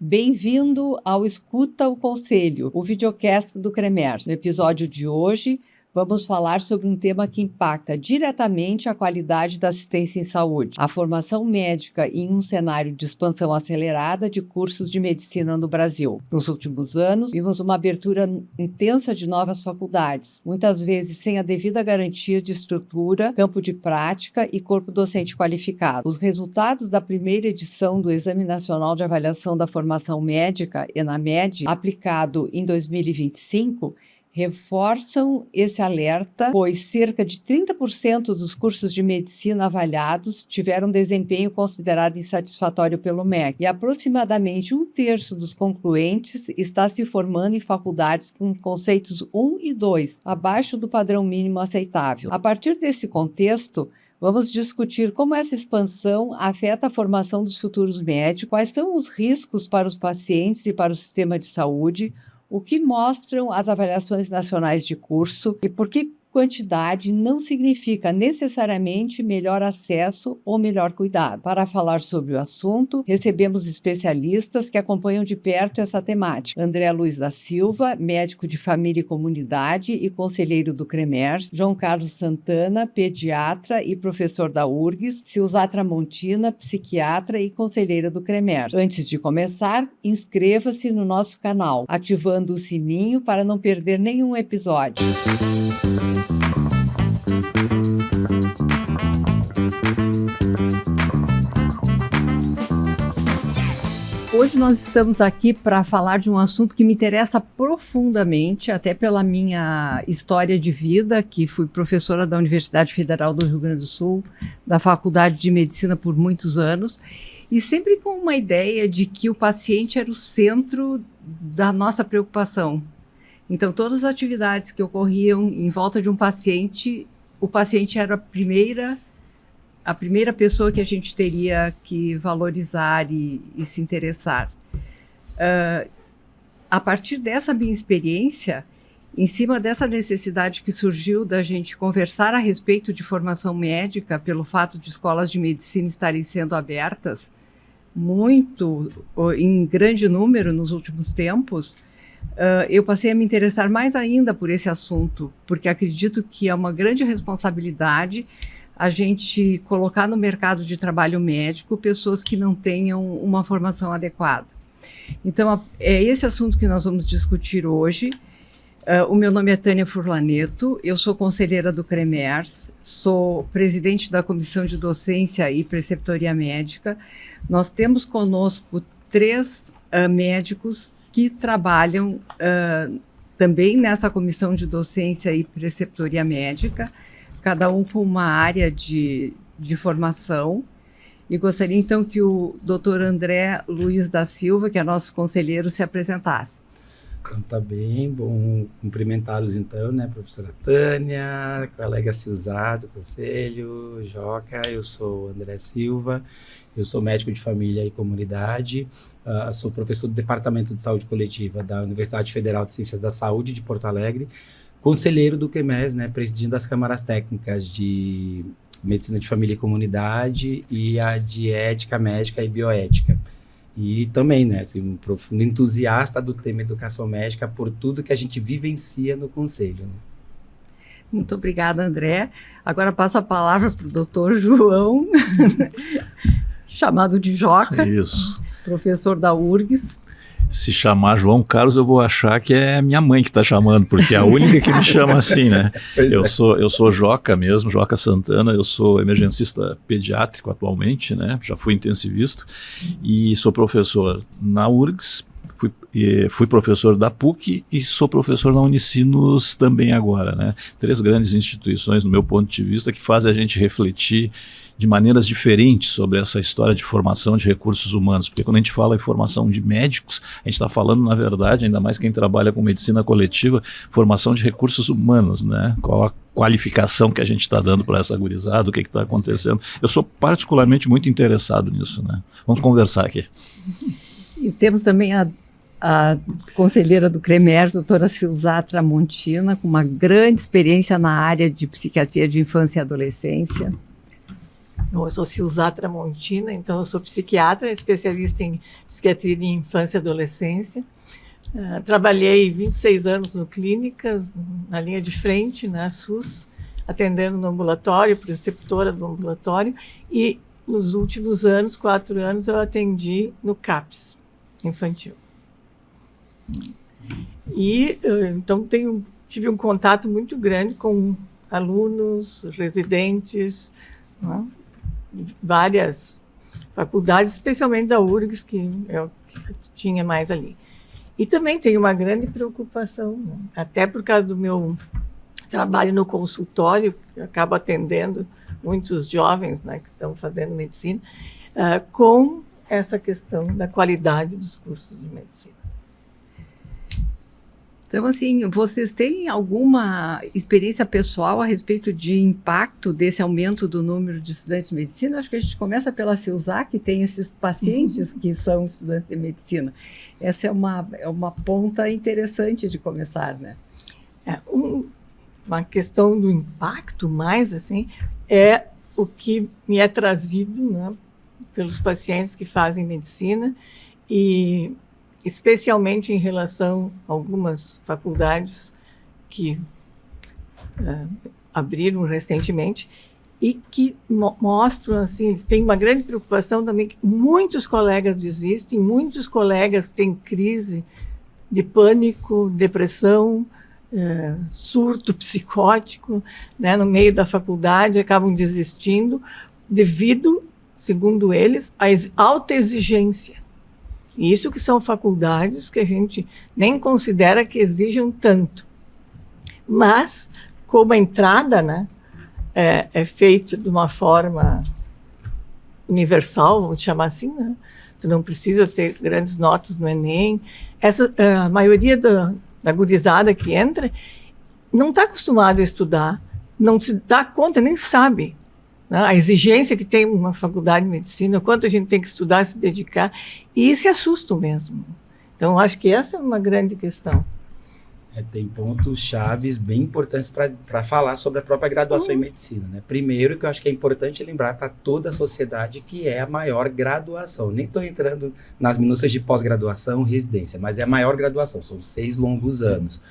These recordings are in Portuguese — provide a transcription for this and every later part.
Bem-vindo ao Escuta o Conselho, o videocast do CREMERS. No episódio de hoje, vamos falar sobre um tema que impacta diretamente a qualidade da assistência em saúde, a formação médica em um cenário de expansão acelerada de cursos de medicina no Brasil. Nos últimos anos, vimos uma abertura intensa de novas faculdades, muitas vezes sem a devida garantia de estrutura, campo de prática e corpo docente qualificado. Os resultados da primeira edição do Exame Nacional de Avaliação da Formação Médica, ENAMED, aplicado em 2025, reforçam esse alerta, pois cerca de 30% dos cursos de medicina avaliados tiveram desempenho considerado insatisfatório pelo MEC, e aproximadamente 1/3 dos concluentes está se formando em faculdades com conceitos 1 e 2, abaixo do padrão mínimo aceitável. A partir desse contexto, vamos discutir como essa expansão afeta a formação dos futuros médicos, quais são os riscos para os pacientes e para o sistema de saúde, o que mostram as avaliações nacionais de curso e por que quantidade não significa necessariamente melhor acesso ou melhor cuidado. Para falar sobre o assunto, recebemos especialistas que acompanham de perto essa temática. André Luiz da Silva, médico de família e comunidade e conselheiro do CREMERS, João Carlos Santana, pediatra e professor da URGS, Silza Tramontina, psiquiatra e conselheira do CREMERS. Antes de começar, inscreva-se no nosso canal, ativando o sininho para não perder nenhum episódio. Hoje nós estamos aqui para falar de um assunto que me interessa profundamente, até pela minha história de vida, que fui professora da Universidade Federal do Rio Grande do Sul, da Faculdade de Medicina por muitos anos, e sempre com uma ideia de que o paciente era o centro da nossa preocupação. Então, todas as atividades que ocorriam em volta de um paciente, o paciente era a primeira pessoa que a gente teria que valorizar e se interessar. A partir dessa minha experiência, em cima dessa necessidade que surgiu da gente conversar a respeito de formação médica, pelo fato de escolas de medicina estarem sendo abertas, muito, em grande número nos últimos tempos, eu passei a me interessar mais ainda por esse assunto, porque acredito que é uma grande responsabilidade a gente colocar no mercado de trabalho médico pessoas que não tenham uma formação adequada. Então, é esse assunto que nós vamos discutir hoje. O meu nome é Tânia Furlaneto, eu sou conselheira do CREMERS, sou presidente da Comissão de Docência e Preceptoria Médica. Nós temos conosco 3 médicos que trabalham também nessa comissão de docência e preceptoria médica, cada um com uma área de formação. E gostaria então que o Dr. André Luiz da Silva, que é nosso conselheiro, se apresentasse. Então tá bem, bom cumprimentá-los então, né, professora Tânia, colega Silza do Conselho, Joca, eu sou André Silva, eu sou médico de família e comunidade, sou professor do Departamento de Saúde Coletiva da Universidade Federal de Ciências da Saúde de Porto Alegre, conselheiro do CREMERS, né, presidindo as câmaras técnicas de Medicina de Família e Comunidade e a de Ética Médica e Bioética. E também, né, assim, um profundo entusiasta do tema educação médica por tudo que a gente vivencia no Conselho. Né? Muito obrigada, André. Agora passo a palavra para o doutor João, chamado de Joca, isso. Professor da URGS. Se chamar João Carlos, eu vou achar que é minha mãe que está chamando, porque é a única que me chama assim, né? Eu sou Joca mesmo, Joca Santana, eu sou emergencista pediátrico atualmente, né? Já fui intensivista e sou professor na URGS, fui professor da PUC e sou professor na Unicinos também agora, né? 3 grandes instituições, no meu ponto de vista, que fazem a gente refletir de maneiras diferentes sobre essa história de formação de recursos humanos, porque quando a gente fala em formação de médicos, a gente está falando, na verdade, ainda mais quem trabalha com medicina coletiva, formação de recursos humanos, né? Qual a qualificação que a gente está dando para essa gurizada, o que está acontecendo. Eu sou particularmente muito interessado nisso, né? Vamos conversar aqui. E temos também a conselheira do CREMERS, doutora Silza Tramontina, com uma grande experiência na área de psiquiatria de infância e adolescência. Eu sou Silza Tramontina, então eu sou psiquiatra, especialista em psiquiatria de infância e adolescência. Trabalhei 26 anos no clínicas, na linha de frente, na SUS, atendendo no ambulatório, preceptora do ambulatório, e nos últimos anos, 4 anos, eu atendi no CAPS infantil. E então tive um contato muito grande com alunos, residentes, né, de várias faculdades, especialmente da URGS, que eu tinha mais ali. E também tenho uma grande preocupação, né, até por causa do meu trabalho no consultório, que eu acabo atendendo muitos jovens, né, que estão fazendo medicina, com essa questão da qualidade dos cursos de medicina. Então, assim, vocês têm alguma experiência pessoal a respeito de impacto desse aumento do número de estudantes de medicina? Acho que a gente começa pela Silza, que tem esses pacientes que são estudantes de medicina. Essa é uma ponta interessante de começar, né? Uma questão do impacto, mais assim, é o que me é trazido, né, pelos pacientes que fazem medicina, e especialmente em relação a algumas faculdades que abriram recentemente e que mostram, assim, tem uma grande preocupação também que muitos colegas desistem, muitos colegas têm crise de pânico, depressão, surto psicótico, né, no meio da faculdade, acabam desistindo devido, segundo eles, à alta exigência. Isso que são faculdades que a gente nem considera que exijam tanto. Mas, como a entrada, né, é feita de uma forma universal, vamos chamar assim, né? Tu não precisa ter grandes notas no Enem. A maioria da gurizada que entra não está acostumado a estudar, não se dá conta, nem sabe, né, a exigência que tem uma faculdade de medicina, quanto a gente tem que estudar, se dedicar, e se assustam mesmo. Então, acho que essa é uma grande questão. Tem pontos chaves bem importantes para falar sobre a própria graduação em medicina, né? Primeiro, que eu acho que é importante lembrar para toda a sociedade que é a maior graduação. Nem estou entrando nas minúcias de pós-graduação, residência, mas é a maior graduação, são 6 longos anos.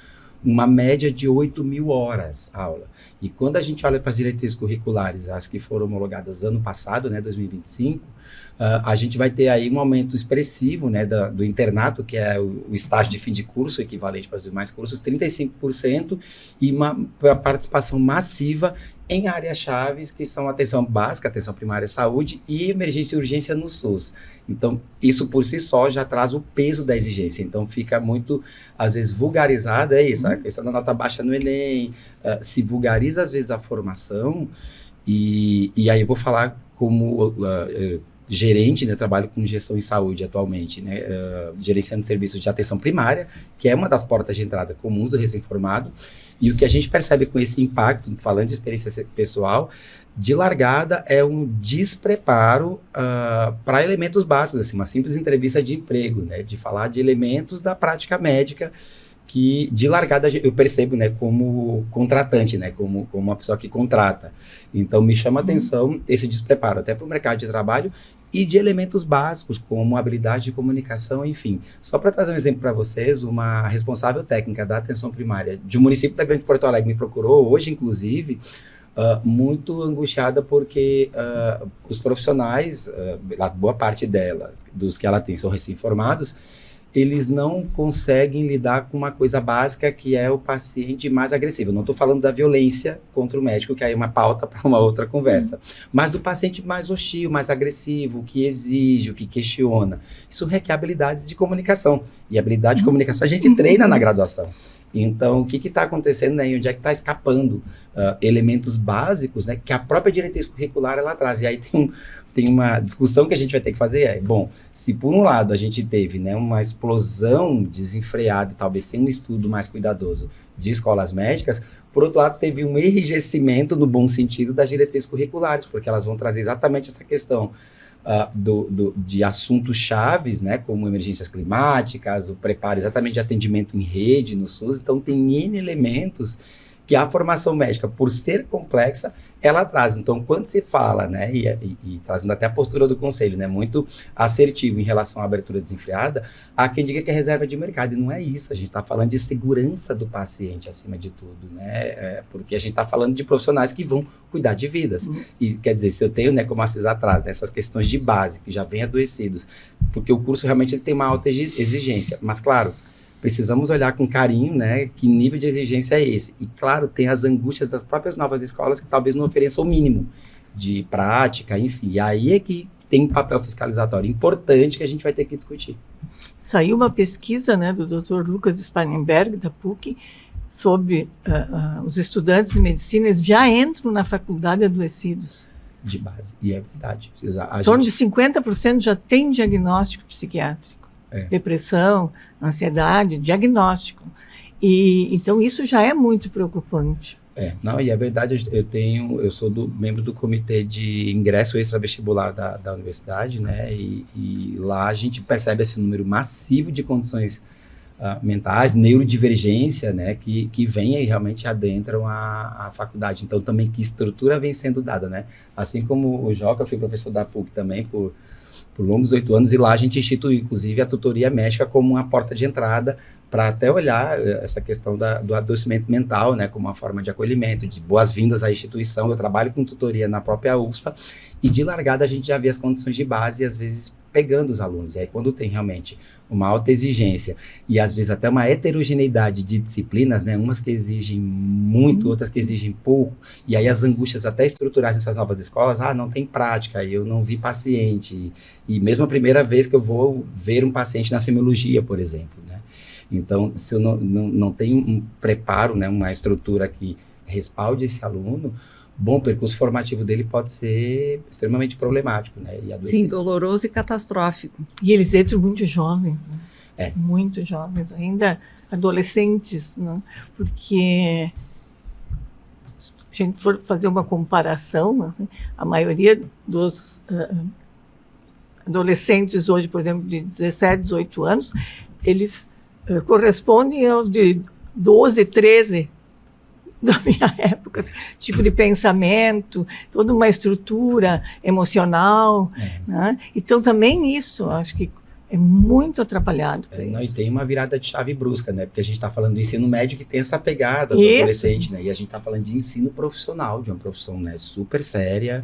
Uma média de 8.000 horas aula. E quando a gente olha para as diretrizes curriculares, as que foram homologadas ano passado, né, 2025, a gente vai ter aí um aumento expressivo, né, do internato, que é o estágio de fim de curso, equivalente para os demais cursos, 35%, e uma participação massiva em áreas-chave, que são atenção básica, atenção primária à saúde e emergência e urgência no SUS. Então, isso por si só já traz o peso da exigência. Então, fica muito, às vezes, vulgarizada, isso, a questão da nota baixa no Enem, se vulgariza, às vezes, a formação, e aí eu vou falar como gerente, né, trabalho com gestão em saúde atualmente, né, gerenciando serviços de atenção primária, que é uma das portas de entrada comuns do recém-formado, e o que a gente percebe com esse impacto, falando de experiência pessoal, de largada é um despreparo para elementos básicos, assim, uma simples entrevista de emprego, né, de falar de elementos da prática médica, que de largada eu percebo, né, como contratante, né, como uma pessoa que contrata. Então me chama a atenção esse despreparo até para o mercado de trabalho e de elementos básicos como habilidade de comunicação, enfim. Só para trazer um exemplo para vocês, uma responsável técnica da atenção primária de um município da Grande Porto Alegre me procurou hoje, inclusive, muito angustiada porque os profissionais, a boa parte delas, dos que ela tem, são recém-formados, eles não conseguem lidar com uma coisa básica que é o paciente mais agressivo. Eu não estou falando da violência contra o médico, que aí é uma pauta para uma outra conversa, mas do paciente mais hostil, mais agressivo, que exige, que questiona. Isso requer habilidades de comunicação. E habilidade de comunicação a gente treina na graduação. Então, o que está acontecendo, né, e onde é que está escapando elementos básicos, né, que a própria diretriz curricular ela traz. E aí tem uma discussão que a gente vai ter que fazer, bom, se por um lado a gente teve, né, uma explosão desenfreada e talvez sem um estudo mais cuidadoso de escolas médicas, por outro lado teve um enrijecimento no bom sentido das diretrizes curriculares, porque elas vão trazer exatamente essa questão de assuntos chaves, né, como emergências climáticas, o preparo exatamente de atendimento em rede no SUS. Então tem N elementos que a formação médica, por ser complexa, ela traz. Então, quando se fala, né, e trazendo até a postura do conselho, né, muito assertivo em relação à abertura desenfreada, há quem diga que é reserva de mercado, e não é isso. A gente está falando de segurança do paciente, acima de tudo, né, porque a gente está falando de profissionais que vão cuidar de vidas. E, quer dizer, se eu tenho, né, como a Cis atrás, nessas questões de base, que já vem adoecidos, porque o curso realmente ele tem uma alta exigência, mas, claro, precisamos olhar com carinho, né, que nível de exigência é esse. E, claro, tem as angústias das próprias novas escolas que talvez não ofereçam o mínimo de prática, enfim. E aí é que tem um papel fiscalizatório importante que a gente vai ter que discutir. Saiu uma pesquisa, né, do Dr. Lucas Spangenberg, da PUC, sobre os estudantes de medicina, eles já entram na faculdade adoecidos. De base, e é verdade. Em torno de 50% já tem diagnóstico psiquiátrico. Depressão, ansiedade, diagnóstico. E então isso já é muito preocupante. Não, e é verdade, eu sou membro do comitê de ingresso extravestibular da universidade, né, e lá a gente percebe esse número massivo de condições mentais, neurodivergência, né, que vêm e realmente adentram a faculdade. Então também que estrutura vem sendo dada, né, assim como o Joca, eu fui professor da PUC também por longos 8 anos, e lá a gente instituiu, inclusive, a tutoria médica como uma porta de entrada para até olhar essa questão do adoecimento mental, né, como uma forma de acolhimento, de boas-vindas à instituição. Eu trabalho com tutoria na própria UFSPA, e de largada a gente já vê as condições de base, e às vezes pegando os alunos. E aí quando tem realmente uma alta exigência, e às vezes até uma heterogeneidade de disciplinas, né, umas que exigem muito, outras que exigem pouco, e aí as angústias até estruturais nessas novas escolas, não tem prática, eu não vi paciente, e mesmo a primeira vez que eu vou ver um paciente na semiologia, por exemplo, né. Então, se eu não tenho um preparo, né, uma estrutura que respalde esse aluno, bom, o percurso formativo dele pode ser extremamente problemático, né? Sim, doloroso e catastrófico. E eles entram muito jovens, né? Muito jovens, ainda adolescentes, né? Porque se a gente for fazer uma comparação, né, a maioria dos adolescentes hoje, por exemplo, de 17, 18 anos, eles correspondem aos de 12, 13 da minha época, tipo de pensamento, toda uma estrutura emocional, né? Então também isso, acho que é muito atrapalhado. E tem uma virada de chave brusca, né? Porque a gente está falando do ensino médio que tem essa pegada do adolescente, né? E a gente está falando de ensino profissional, de uma profissão, né, super séria,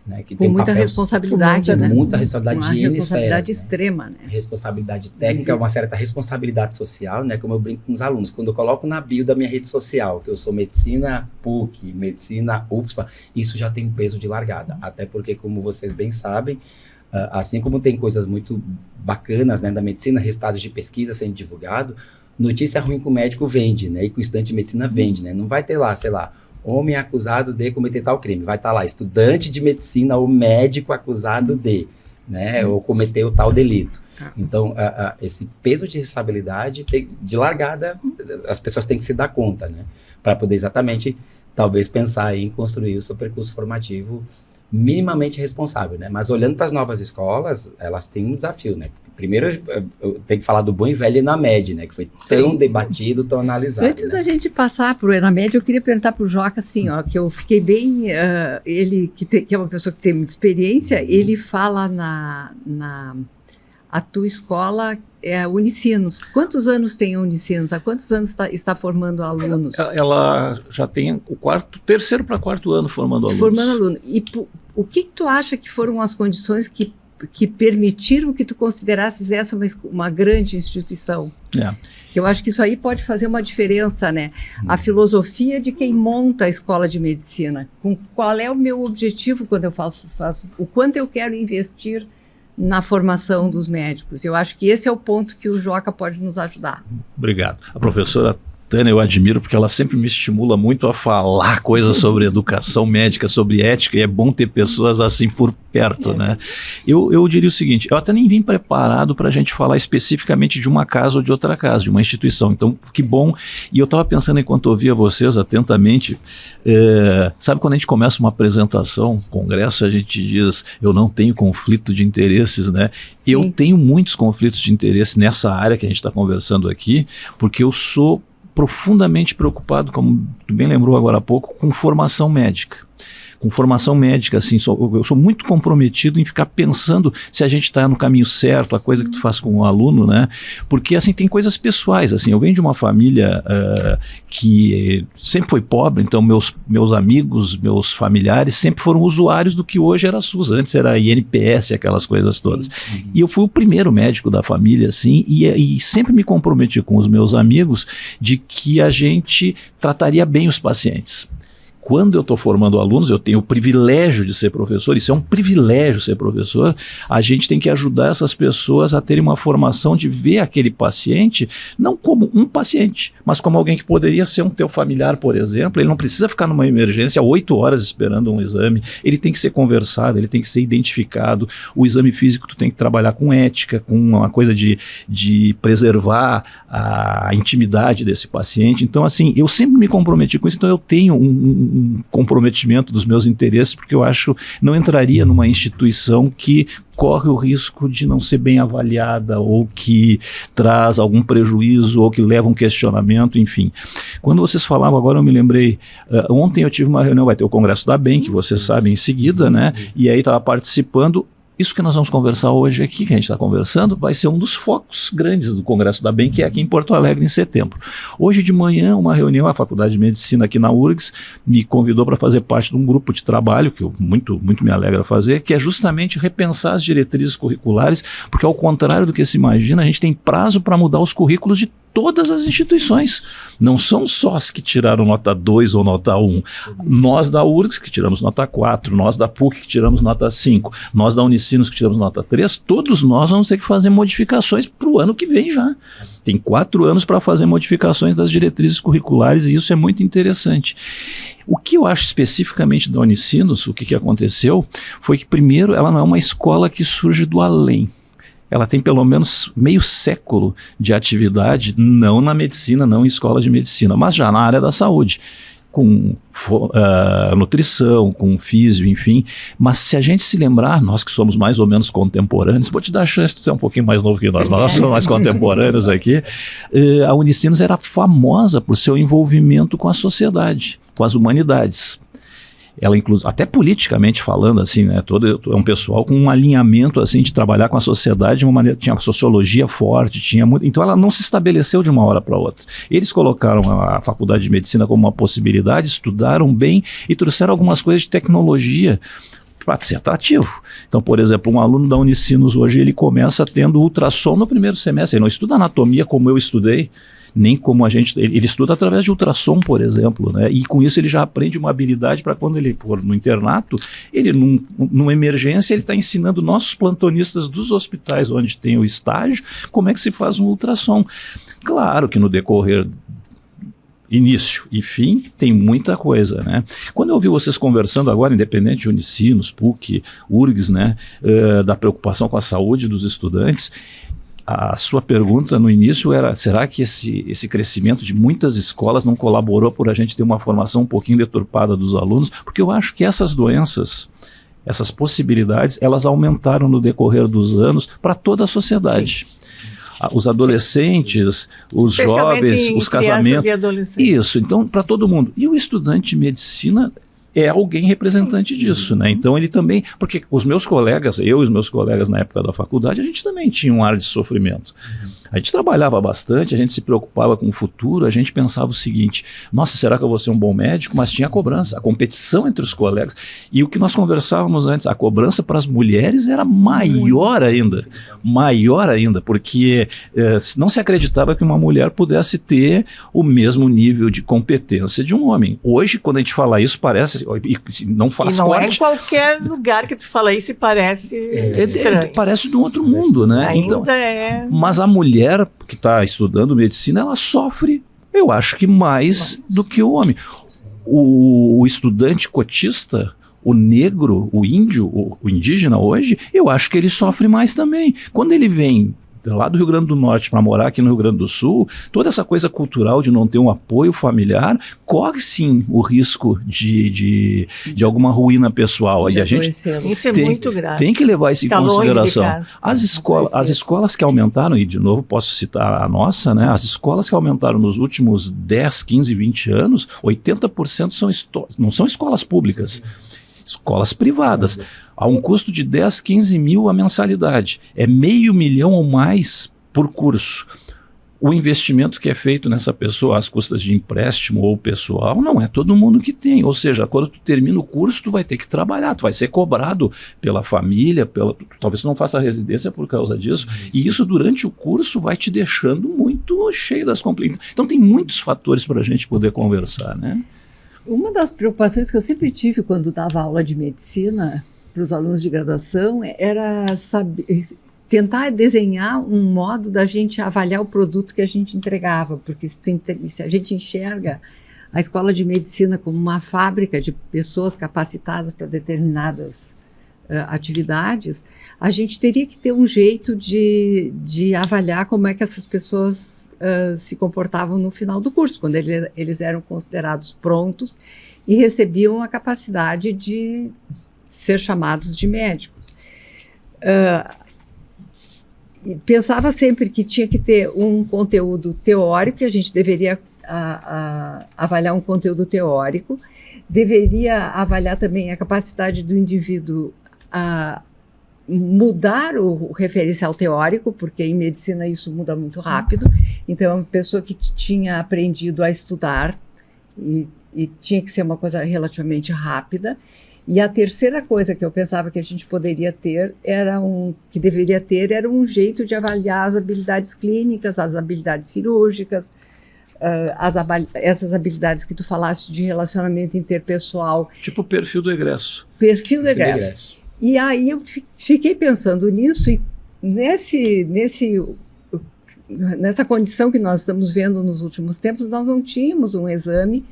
né, que tem muita responsabilidade, né? Muita responsabilidade de responsabilidade esferas, extrema, né? Responsabilidade técnica, uma certa responsabilidade social, né? Como eu brinco com os alunos, quando eu coloco na bio da minha rede social que eu sou medicina PUC, medicina UFSPA, isso já tem um peso de largada, até porque, como vocês bem sabem, assim como tem coisas muito bacanas, né, da medicina, resultados de pesquisa sendo divulgado, notícia ruim com o médico vende, né? E com o estudante de medicina vende, né? Não vai ter lá, sei lá, homem acusado de cometer tal crime. Vai estar lá, estudante de medicina ou médico acusado de, né, ou cometeu tal delito. Então, esse peso de responsabilidade, de largada, as pessoas têm que se dar conta, né, para poder exatamente, talvez, pensar em construir o seu percurso formativo minimamente responsável, né? Mas olhando para as novas escolas, elas têm um desafio, né? Primeiro, eu tenho que falar do bom e velho ENAMED, né? Que foi tão debatido, tão analisado. Antes da gente passar para o ENAMED, eu queria perguntar para o Joca, assim, ó, que eu fiquei bem... ele, que é uma pessoa que tem muita experiência, ele fala a tua escola é Unicinos. Quantos anos tem a Unicinos? Há quantos anos está formando alunos? Ela já tem o terceiro para quarto ano formando alunos. Formando alunos. E o que tu acha que foram as condições que permitiram que tu considerasses essa uma grande instituição? Que eu acho que isso aí pode fazer uma diferença, né? A filosofia de quem monta a escola de medicina. Qual é o meu objetivo quando eu faço o quanto eu quero investir na formação dos médicos. Eu acho que esse é o ponto que o Joca pode nos ajudar. Obrigado. A professora Tânia eu admiro porque ela sempre me estimula muito a falar coisas sobre educação médica, sobre ética, e é bom ter pessoas assim por perto, né? Eu diria o seguinte, eu até nem vim preparado para a gente falar especificamente de uma casa ou de outra casa, de uma instituição, então que bom. E eu estava pensando enquanto ouvia vocês atentamente, sabe quando a gente começa uma apresentação, congresso, a gente diz, eu não tenho conflito de interesses, né? Sim. Eu tenho muitos conflitos de interesse nessa área que a gente está conversando aqui, porque eu sou profundamente preocupado, como tu bem lembrou agora há pouco, com formação médica. Com formação médica, assim, eu sou muito comprometido em ficar pensando se a gente está no caminho certo, a coisa que tu faz com o aluno, né? Porque, assim, tem coisas pessoais, assim, eu venho de uma família que sempre foi pobre, então meus amigos, meus familiares sempre foram usuários do que hoje era SUS, antes era INPS, aquelas coisas todas. E eu fui o primeiro médico da família, assim, e sempre me comprometi com os meus amigos de que a gente trataria bem os pacientes. Quando eu estou formando alunos, eu tenho o privilégio de ser professor, isso é um privilégio ser professor, a gente tem que ajudar essas pessoas a terem uma formação de ver aquele paciente, não como um paciente, mas como alguém que poderia ser um teu familiar, por exemplo. Ele não precisa ficar numa emergência 8 horas esperando um exame, ele tem que ser conversado, ele tem que ser identificado. O exame físico tu tem que trabalhar com ética, com uma coisa de preservar a intimidade desse paciente. Então, assim, eu sempre me comprometi com isso, então eu tenho um comprometimento dos meus interesses, porque eu acho não entraria numa instituição que corre o risco de não ser bem avaliada ou que traz algum prejuízo ou que leva um questionamento, enfim. Quando vocês falavam agora, eu me lembrei, ontem eu tive uma reunião, vai ter o Congresso da BEM, que vocês sabem em seguida, né? E aí estava participando. Isso que nós vamos conversar hoje aqui, que a gente está conversando, vai ser um dos focos grandes do Congresso da BEM, que é aqui em Porto Alegre, em setembro. Hoje de manhã, uma reunião, a Faculdade de Medicina aqui na URGS me convidou para fazer parte de um grupo de trabalho, que eu muito me alegra fazer, que é justamente repensar as diretrizes curriculares, porque ao contrário do que se imagina, a gente tem prazo para mudar os currículos de todas as instituições. Não são só as que tiraram nota 2 ou nota 1. Nós da URGS, que tiramos nota 4, nós da PUC, que tiramos nota 5, nós da Unicinos, que tiramos nota 3, todos nós vamos ter que fazer modificações para o ano que vem já. Tem 4 anos para fazer modificações das diretrizes curriculares, e isso é muito interessante. O que eu acho especificamente da Unicinos, o que aconteceu, foi que, primeiro, ela não é uma escola que surge do além. Ela tem pelo menos meio século de atividade, não na medicina, não em escola de medicina, mas já na área da saúde, com nutrição, com físio, enfim. Mas se a gente se lembrar, nós que somos mais ou menos contemporâneos, vou te dar a chance de ser um pouquinho mais novo que nós somos mais contemporâneos aqui, a Unicinos era famosa por seu envolvimento com a sociedade, com as humanidades. Ela, inclusive, até politicamente falando, assim, né, é um pessoal com um alinhamento, assim, de trabalhar com a sociedade de uma maneira, tinha uma sociologia forte, então ela não se estabeleceu de uma hora para outra. Eles colocaram a Faculdade de Medicina como uma possibilidade, estudaram bem e trouxeram algumas coisas de tecnologia para ser atrativo. Então, por exemplo, um aluno da Unicinos hoje, ele começa tendo ultrassom no primeiro semestre, ele não estuda anatomia como eu estudei, nem como ele estuda através de ultrassom, por exemplo, né? E com isso ele já aprende uma habilidade para quando ele for no internato, ele numa emergência, ele está ensinando nossos plantonistas dos hospitais onde tem o estágio, como é que se faz um ultrassom. Claro que no decorrer início e fim, tem muita coisa, né? Quando eu ouvi vocês conversando agora, independente de Unicinos, PUC, URGS, né, da preocupação com a saúde dos estudantes, a sua pergunta no início era, será que esse crescimento de muitas escolas não colaborou por a gente ter uma formação um pouquinho deturpada dos alunos? Porque eu acho que essas doenças, essas possibilidades, elas aumentaram no decorrer dos anos para toda a sociedade. Sim. Os adolescentes, os jovens, os casamentos. Isso, então, para todo mundo. E o estudante de medicina é alguém representante disso, né? Então ele também, porque os meus colegas, eu e os meus colegas na época da faculdade, a gente também tinha um ar de sofrimento. A gente trabalhava bastante, a gente se preocupava com o futuro, a gente pensava o seguinte, nossa, será que eu vou ser um bom médico? Mas tinha a cobrança, a competição entre os colegas. E o que nós conversávamos antes, a cobrança para as mulheres era maior ainda, porque não se acreditava que uma mulher pudesse ter o mesmo nível de competência de um homem. Hoje, quando a gente fala isso, parece, não faz parte. E não parte, é em qualquer lugar que tu fala isso e parece estranho. Parece de um outro mundo, né? Ainda então, é. Mas a mulher que está estudando medicina, ela sofre, eu acho que mais do que o homem. O estudante cotista, o negro, o índio, o indígena hoje, eu acho que ele sofre mais também. Quando ele vem lá do Rio Grande do Norte para morar aqui no Rio Grande do Sul, toda essa coisa cultural de não ter um apoio familiar, corre sim o risco de alguma ruína pessoal. E a gente isso é muito grave. Tem que levar isso em consideração. As Longe escolas que aumentaram, e de novo posso citar a nossa, né? As escolas que aumentaram nos últimos 10, 15, 20 anos, 80% não são escolas públicas. Escolas privadas, a um custo de 10, 15 mil a mensalidade. É R$500 mil ou mais por curso. O investimento que é feito nessa pessoa, às custas de empréstimo ou pessoal, não é todo mundo que tem. Ou seja, quando tu termina o curso, tu vai ter que trabalhar, tu vai ser cobrado pela família, talvez tu não faça residência por causa disso. E isso durante o curso vai te deixando muito cheio das complicações. Então tem muitos fatores para a gente poder conversar, né? Uma das preocupações que eu sempre tive quando dava aula de medicina para os alunos de graduação era tentar desenhar um modo da gente avaliar o produto que a gente entregava, porque se a gente enxerga a escola de medicina como uma fábrica de pessoas capacitadas para determinadas atividades, a gente teria que ter um jeito de avaliar como é que essas pessoas se comportavam no final do curso, quando eles eram considerados prontos e recebiam a capacidade de ser chamados de médicos. Pensava sempre que tinha que ter um conteúdo teórico, que a gente deveria avaliar um conteúdo teórico, deveria avaliar também a capacidade do indivíduo a mudar o referencial teórico, porque em medicina isso muda muito rápido. Então, uma pessoa que tinha aprendido a estudar e tinha que ser uma coisa relativamente rápida. E a terceira coisa que eu pensava que a gente poderia ter era um jeito de avaliar as habilidades clínicas, as habilidades cirúrgicas, essas habilidades que tu falaste de relacionamento interpesssoal. Tipo o perfil do egresso. Perfil do egresso. E aí eu fiquei pensando nisso, e nessa condição que nós estamos vendo nos últimos tempos, nós não tínhamos um exame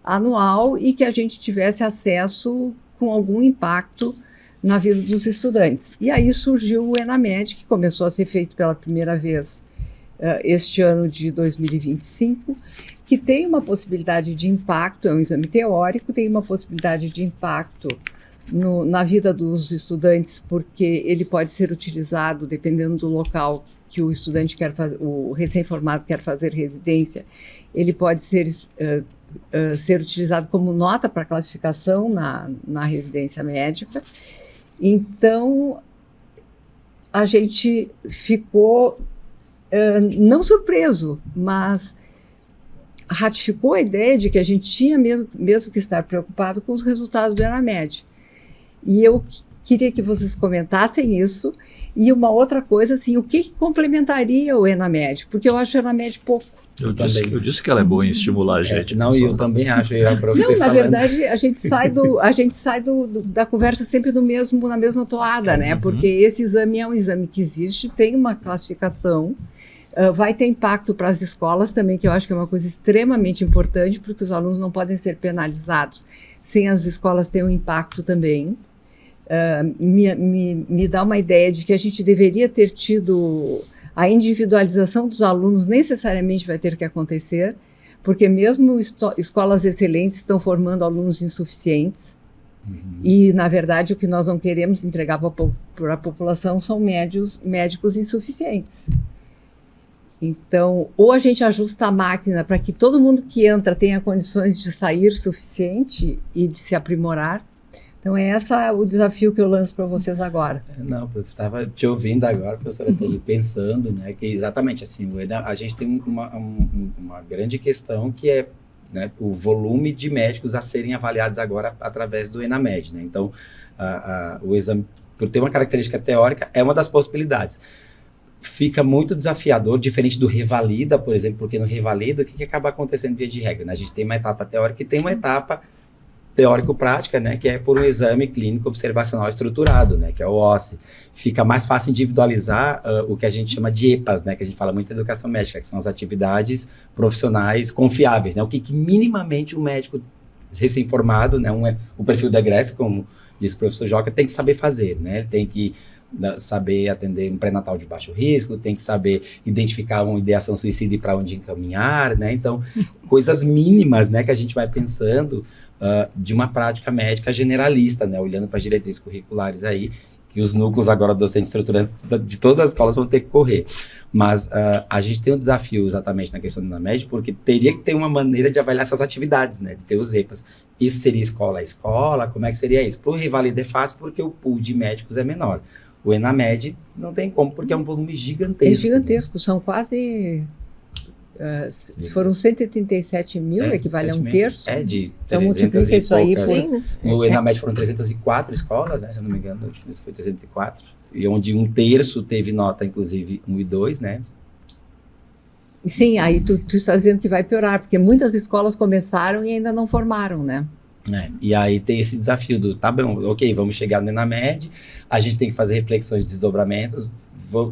anual e que a gente tivesse acesso com algum impacto na vida dos estudantes. E aí surgiu o ENAMED, que começou a ser feito pela primeira vez este ano de 2025, que tem uma possibilidade de impacto, é um exame teórico, tem uma possibilidade de impacto na vida dos estudantes, porque ele pode ser utilizado, dependendo do local que o estudante quer fazer, o recém-formado quer fazer residência, ele pode ser utilizado como nota para classificação na residência médica. Então, a gente ficou não surpreso, mas ratificou a ideia de que a gente tinha mesmo que estar preocupado com os resultados do ENAMED. E eu queria que vocês comentassem isso. E uma outra coisa, assim, o que complementaria o ENAMED? Porque eu acho o ENAMED pouco. Eu disse que ela é boa em estimular a gente. Não, e eu também acho. Não, na verdade, a gente sai da conversa sempre na mesma toada, né? Porque esse exame é um exame que existe, tem uma classificação, vai ter impacto para as escolas também, que eu acho que é uma coisa extremamente importante, porque os alunos não podem ser penalizados sem as escolas terem um impacto também. Me dá uma ideia de que a gente deveria ter tido a individualização dos alunos, necessariamente vai ter que acontecer, porque mesmo escolas excelentes estão formando alunos insuficientes. E, na verdade, o que nós não queremos entregar para a população são médicos insuficientes. Então, ou a gente ajusta a máquina para que todo mundo que entra tenha condições de sair suficiente e de se aprimorar. Então, é esse o desafio que eu lanço para vocês agora. Não, eu estava te ouvindo agora, professora, pensando, né, que exatamente assim, a gente tem uma grande questão que é, né, o volume de médicos a serem avaliados agora através do ENAMED, né? Então, o exame, por ter uma característica teórica, é uma das possibilidades. Fica muito desafiador, diferente do Revalida, por exemplo, porque no Revalida, o que acaba acontecendo via de regra? Né? A gente tem uma etapa teórica e tem uma etapa teórico-prática, né, que é por um exame clínico observacional estruturado, né, que é o OSCE. Fica mais fácil individualizar o que a gente chama de EPAs, né, que a gente fala muito de educação médica, que são as atividades profissionais confiáveis, né, o que minimamente o médico recém-formado, né, o perfil da egresso, como disse o professor Joca, tem que saber fazer, né, ele tem que saber atender um pré-natal de baixo risco, tem que saber identificar uma ideação suicida e para onde encaminhar, né? Então, coisas mínimas, né, que a gente vai pensando de uma prática médica generalista, né, olhando para as diretrizes curriculares aí, que os núcleos agora docentes estruturantes de todas as escolas vão ter que correr. Mas a gente tem um desafio exatamente na questão do ENAMED, porque teria que ter uma maneira de avaliar essas atividades, né? De ter os EPAs. Isso seria escola a escola? Como é que seria isso? Para o Revalida é fácil porque o pool de médicos é menor. O ENAMED não tem como, porque é um volume gigantesco. É gigantesco, são quase... foram 137 mil, equivale a um terço. De então 300 multiplica e isso aí poucas. por... No ENAMED foram 304 escolas, né? Se eu não me engano, a última vez foi 304. E onde um terço teve nota, inclusive 1 e 2, né? Sim, aí tu está dizendo que vai piorar, porque muitas escolas começaram e ainda não formaram, né? E aí tem esse desafio do, tá bom, ok, vamos chegar no ENAMED, a gente tem que fazer reflexões de desdobramentos,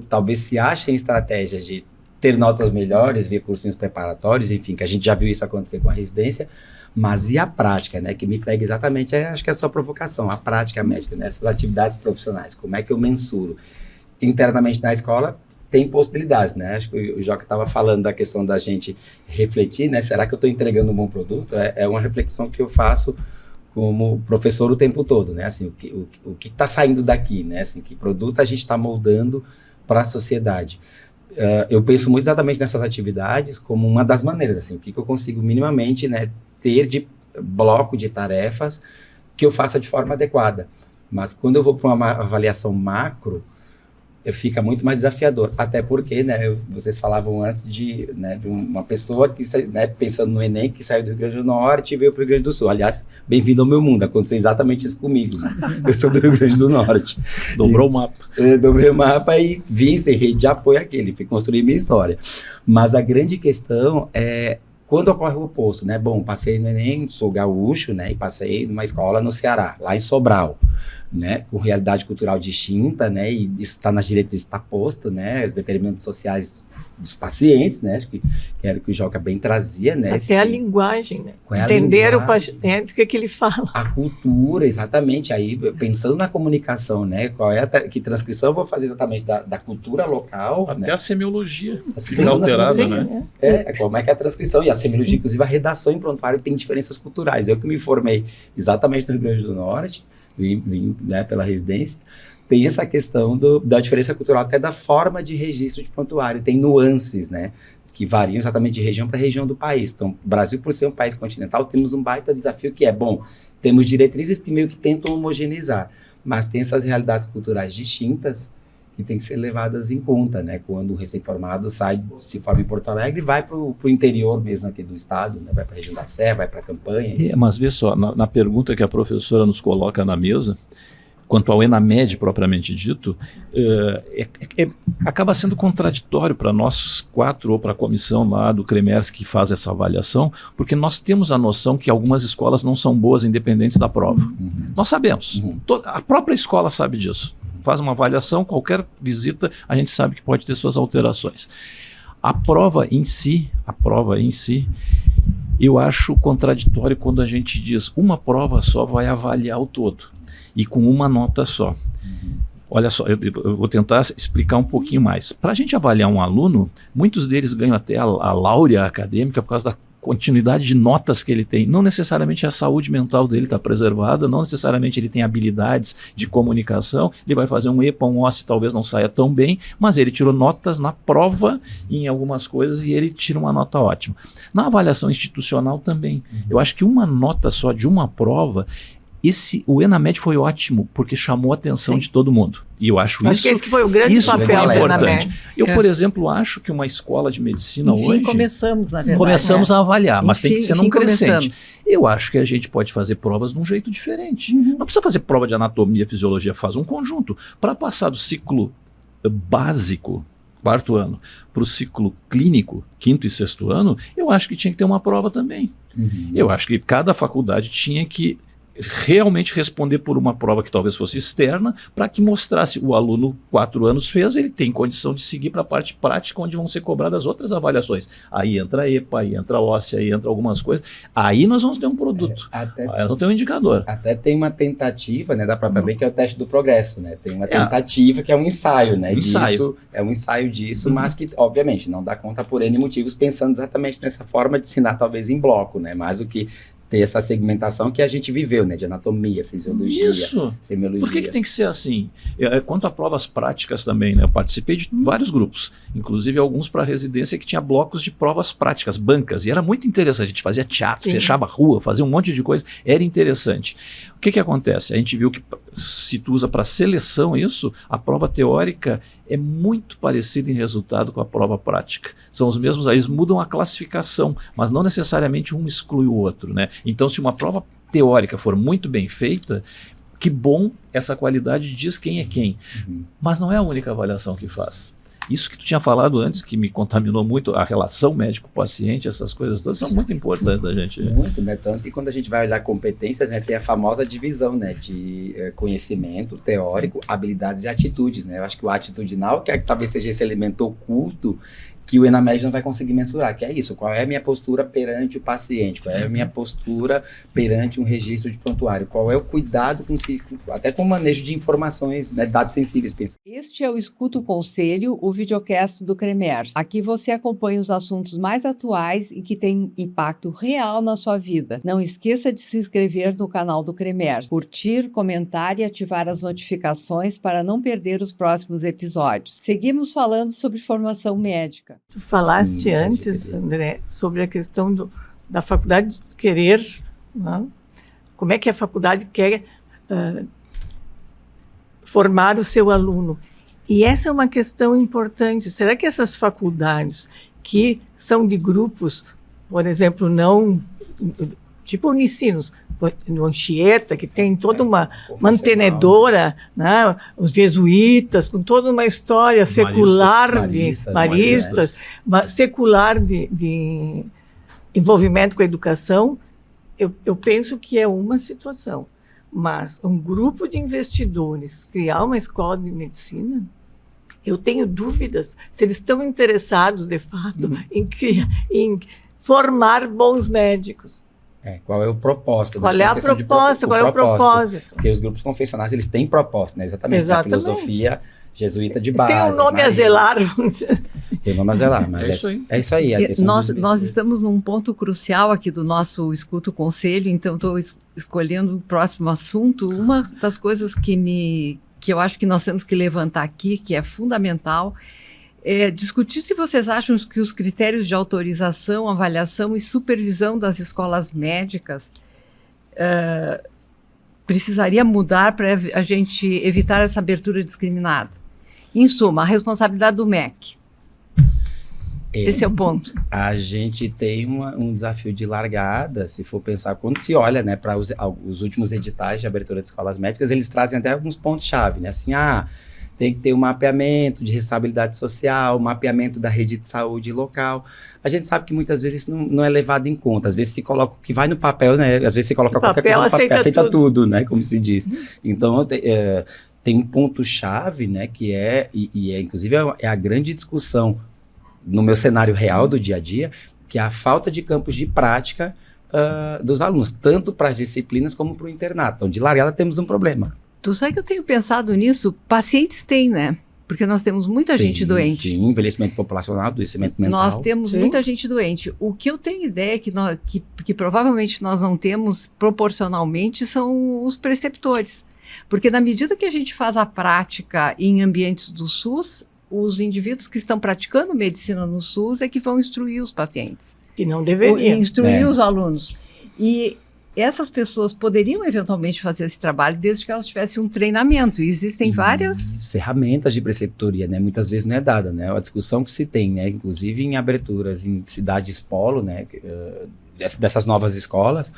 talvez se achem estratégias de ter notas melhores via cursinhos preparatórios, enfim, que a gente já viu isso acontecer com a residência, mas e a prática, né, que me pega exatamente, acho que é a sua provocação, a prática médica, né, essas atividades profissionais, como é que eu mensuro? Internamente na escola, tem possibilidades, né, acho que o Joca estava falando da questão da gente refletir, né, será que eu estou entregando um bom produto? É uma reflexão que eu faço como professor o tempo todo, né, assim, o que está saindo daqui, né, assim, que produto a gente está moldando para a sociedade. Eu penso muito exatamente nessas atividades como uma das maneiras, assim, o que eu consigo minimamente, né, ter de bloco de tarefas que eu faça de forma adequada. Mas quando eu vou para uma avaliação macro, fica muito mais desafiador. Até porque, né, vocês falavam antes de uma pessoa que, né, pensando no Enem, que saiu do Rio Grande do Norte e veio para o Rio Grande do Sul. Aliás, bem-vindo ao meu mundo, aconteceu exatamente isso comigo. Né? Eu sou do Rio Grande do Norte. Dobrou o mapa. Dobrei o mapa e vim sem rede de apoio àquele, fui construir minha história. Mas a grande questão é quando ocorre o oposto, né? Bom, passei no Enem, sou gaúcho, né? E passei numa escola no Ceará, lá em Sobral, né? Com realidade cultural distinta, né? E isso está nas diretrizes, está posto, né? Os determinantes sociais dos pacientes, né? Acho que era o que o Joca bem trazia, né? Até a linguagem, né? Qual é a Entender linguagem? o paciente, o que ele fala. A cultura, exatamente. Aí, pensando na comunicação, né? Qual é que transcrição eu vou fazer exatamente da cultura local, Até né? a semiologia fica Pensando na alterada, semiologia, né? Como é que é a transcrição e a semiologia, inclusive a redação em prontuário tem diferenças culturais. Eu que me formei exatamente no Rio Grande do Norte, vim né, pela residência, tem essa questão da diferença cultural, até da forma de registro de prontuário, tem nuances, né, que variam exatamente de região para região do país. Então, o Brasil, por ser um país continental, temos um baita desafio que é, bom, temos diretrizes que meio que tentam homogeneizar, mas tem essas realidades culturais distintas que tem que ser levadas em conta, né, quando o recém-formado se forma em Porto Alegre e vai para o interior mesmo aqui do estado, né, vai para a região da Serra, vai para a Campanha. Mas vê só, na pergunta que a professora nos coloca na mesa, quanto ao ENAMED propriamente dito, acaba sendo contraditório para nós 4 ou para a comissão lá do CREMERS que faz essa avaliação, porque nós temos a noção que algumas escolas não são boas independentes da prova. Nós sabemos. A própria escola sabe disso. Faz uma avaliação, qualquer visita, a gente sabe que pode ter suas alterações. A prova em si, eu acho contraditório quando a gente diz uma prova só vai avaliar o todo. E com uma nota só. Olha só, eu vou tentar explicar um pouquinho mais. Para a gente avaliar um aluno, muitos deles ganham até a láurea acadêmica por causa da continuidade de notas que ele tem. Não necessariamente a saúde mental dele está preservada, não necessariamente ele tem habilidades de comunicação, ele vai fazer um EPA, um OSCE, talvez não saia tão bem, mas ele tirou notas na prova em algumas coisas e ele tira uma nota ótima. Na avaliação institucional também. Eu acho que uma nota só de uma prova, o ENAMED foi ótimo, porque chamou a atenção de todo mundo. E eu acho que esse que foi o grande papel do importante. Eu, por exemplo, acho que uma escola de medicina hoje... começamos, na verdade. Começamos a avaliar, mas tem que ser num crescente. Começamos. Eu acho que a gente pode fazer provas de um jeito diferente. Não precisa fazer prova de anatomia, fisiologia, faz um conjunto. Para passar do ciclo básico, 4º ano, para o ciclo clínico, 5º e 6º ano, eu acho que tinha que ter uma prova também. Eu acho que cada faculdade tinha que realmente responder por uma prova que talvez fosse externa, para que mostrasse o aluno 4 anos fez, ele tem condição de seguir para a parte prática, onde vão ser cobradas outras avaliações. Aí entra a EPA, aí entra a óssea, aí entra algumas coisas. Aí nós vamos ter um produto, aí nós vamos ter um indicador. Até tem uma tentativa, né, da própria BEM, que é o teste do progresso, né? Tem uma tentativa que é um ensaio, né? Disso, é um ensaio disso, mas que, obviamente, não dá conta por N motivos, pensando exatamente nessa forma de ensinar, talvez em bloco, né? Mais do que ter essa segmentação que a gente viveu, né? De anatomia, fisiologia, semiologia. Por que tem que ser assim? Quanto a provas práticas também, né? Eu participei de vários grupos, inclusive alguns para residência que tinha blocos de provas práticas, bancas, e era muito interessante. A gente fazia teatro, fechava a rua, fazia um monte de coisa, era interessante. O que acontece? A gente viu que se tu usa para seleção isso, a prova teórica é muito parecida em resultado com a prova prática. São os mesmos, eles mudam a classificação, mas não necessariamente um exclui o outro, né? Então, se uma prova teórica for muito bem feita, que bom, essa qualidade diz quem é quem. Mas não é a única avaliação que faz. Isso que tu tinha falado antes, que me contaminou muito, a relação médico-paciente, essas coisas todas são muito importantes da gente. Muito, né? Tanto que quando a gente vai olhar competências, né, tem a famosa divisão, né, de conhecimento teórico, habilidades e atitudes, né? Eu acho que o atitudinal, que talvez seja esse elemento oculto, que o ENAMED não vai conseguir mensurar, que é isso, qual é a minha postura perante o paciente, qual é a minha postura perante um registro de prontuário, qual é o cuidado até com o manejo de informações, né, dados sensíveis. Este é o Escuta o Conselho, o videocast do CREMERS. Aqui você acompanha os assuntos mais atuais e que têm impacto real na sua vida. Não esqueça de se inscrever no canal do CREMERS, curtir, comentar e ativar as notificações para não perder os próximos episódios. Seguimos falando sobre formação médica. Tu falaste antes, André, sobre a questão da faculdade querer, né? Como é que a faculdade quer formar o seu aluno. E essa é uma questão importante. Será que essas faculdades que são de grupos, por exemplo, não tipo Unicinos, no Anchieta, que tem toda uma mantenedora, né? Os jesuítas, com toda uma história secular maristas, secular de envolvimento com a educação, eu penso que é uma situação. Mas um grupo de investidores criar uma escola de medicina, eu tenho dúvidas se eles estão interessados, de fato, em formar bons médicos. Qual é o propósito? Qual é a proposta? Qual é o propósito? Porque os grupos confessionais, eles têm propósito, né? Exatamente. A filosofia jesuíta de base. Tem um nome a zelar. Tem um nome a zelar, mas é isso aí. Nós estamos num ponto crucial aqui do nosso Escuta o Conselho, então estou escolhendo o próximo assunto. Uma das coisas que eu acho que nós temos que levantar aqui, que é fundamental, é discutir se vocês acham que os critérios de autorização, avaliação e supervisão das escolas médicas precisaria mudar para a gente evitar essa abertura discriminada. Em suma, a responsabilidade do MEC. Esse é o ponto. A gente tem um desafio de largada, se for pensar, quando se olha, né, para os últimos editais de abertura de escolas médicas, eles trazem até alguns pontos-chave, né? Assim, tem que ter um mapeamento de responsabilidade social, mapeamento da rede de saúde local. A gente sabe que muitas vezes isso não é levado em conta. Às vezes se coloca o que vai no papel, né? Às vezes se coloca qualquer coisa no papel, aceita tudo, né? Como se diz. Então, tem um ponto-chave, né? Que inclusive, é a grande discussão no meu cenário real do dia a dia, que é a falta de campos de prática dos alunos, tanto para as disciplinas como para o internato. Então, de largada, temos um problema. Tu sabe que eu tenho pensado nisso? Pacientes têm, né? Porque nós temos muita gente doente. Sim, envelhecimento populacional, adoecimento mental. Nós temos muita gente doente. O que eu tenho ideia que provavelmente nós não temos proporcionalmente são os preceptores. Porque na medida que a gente faz a prática em ambientes do SUS, os indivíduos que estão praticando medicina no SUS é que vão instruir os pacientes. Que não deveriam. Instruir os alunos. E essas pessoas poderiam eventualmente fazer esse trabalho desde que elas tivessem um treinamento. E existem várias ferramentas de preceptoria, né? Muitas vezes não é dada, né? A discussão que se tem, né? Inclusive em aberturas em cidades polo, né? Dessas novas escolas,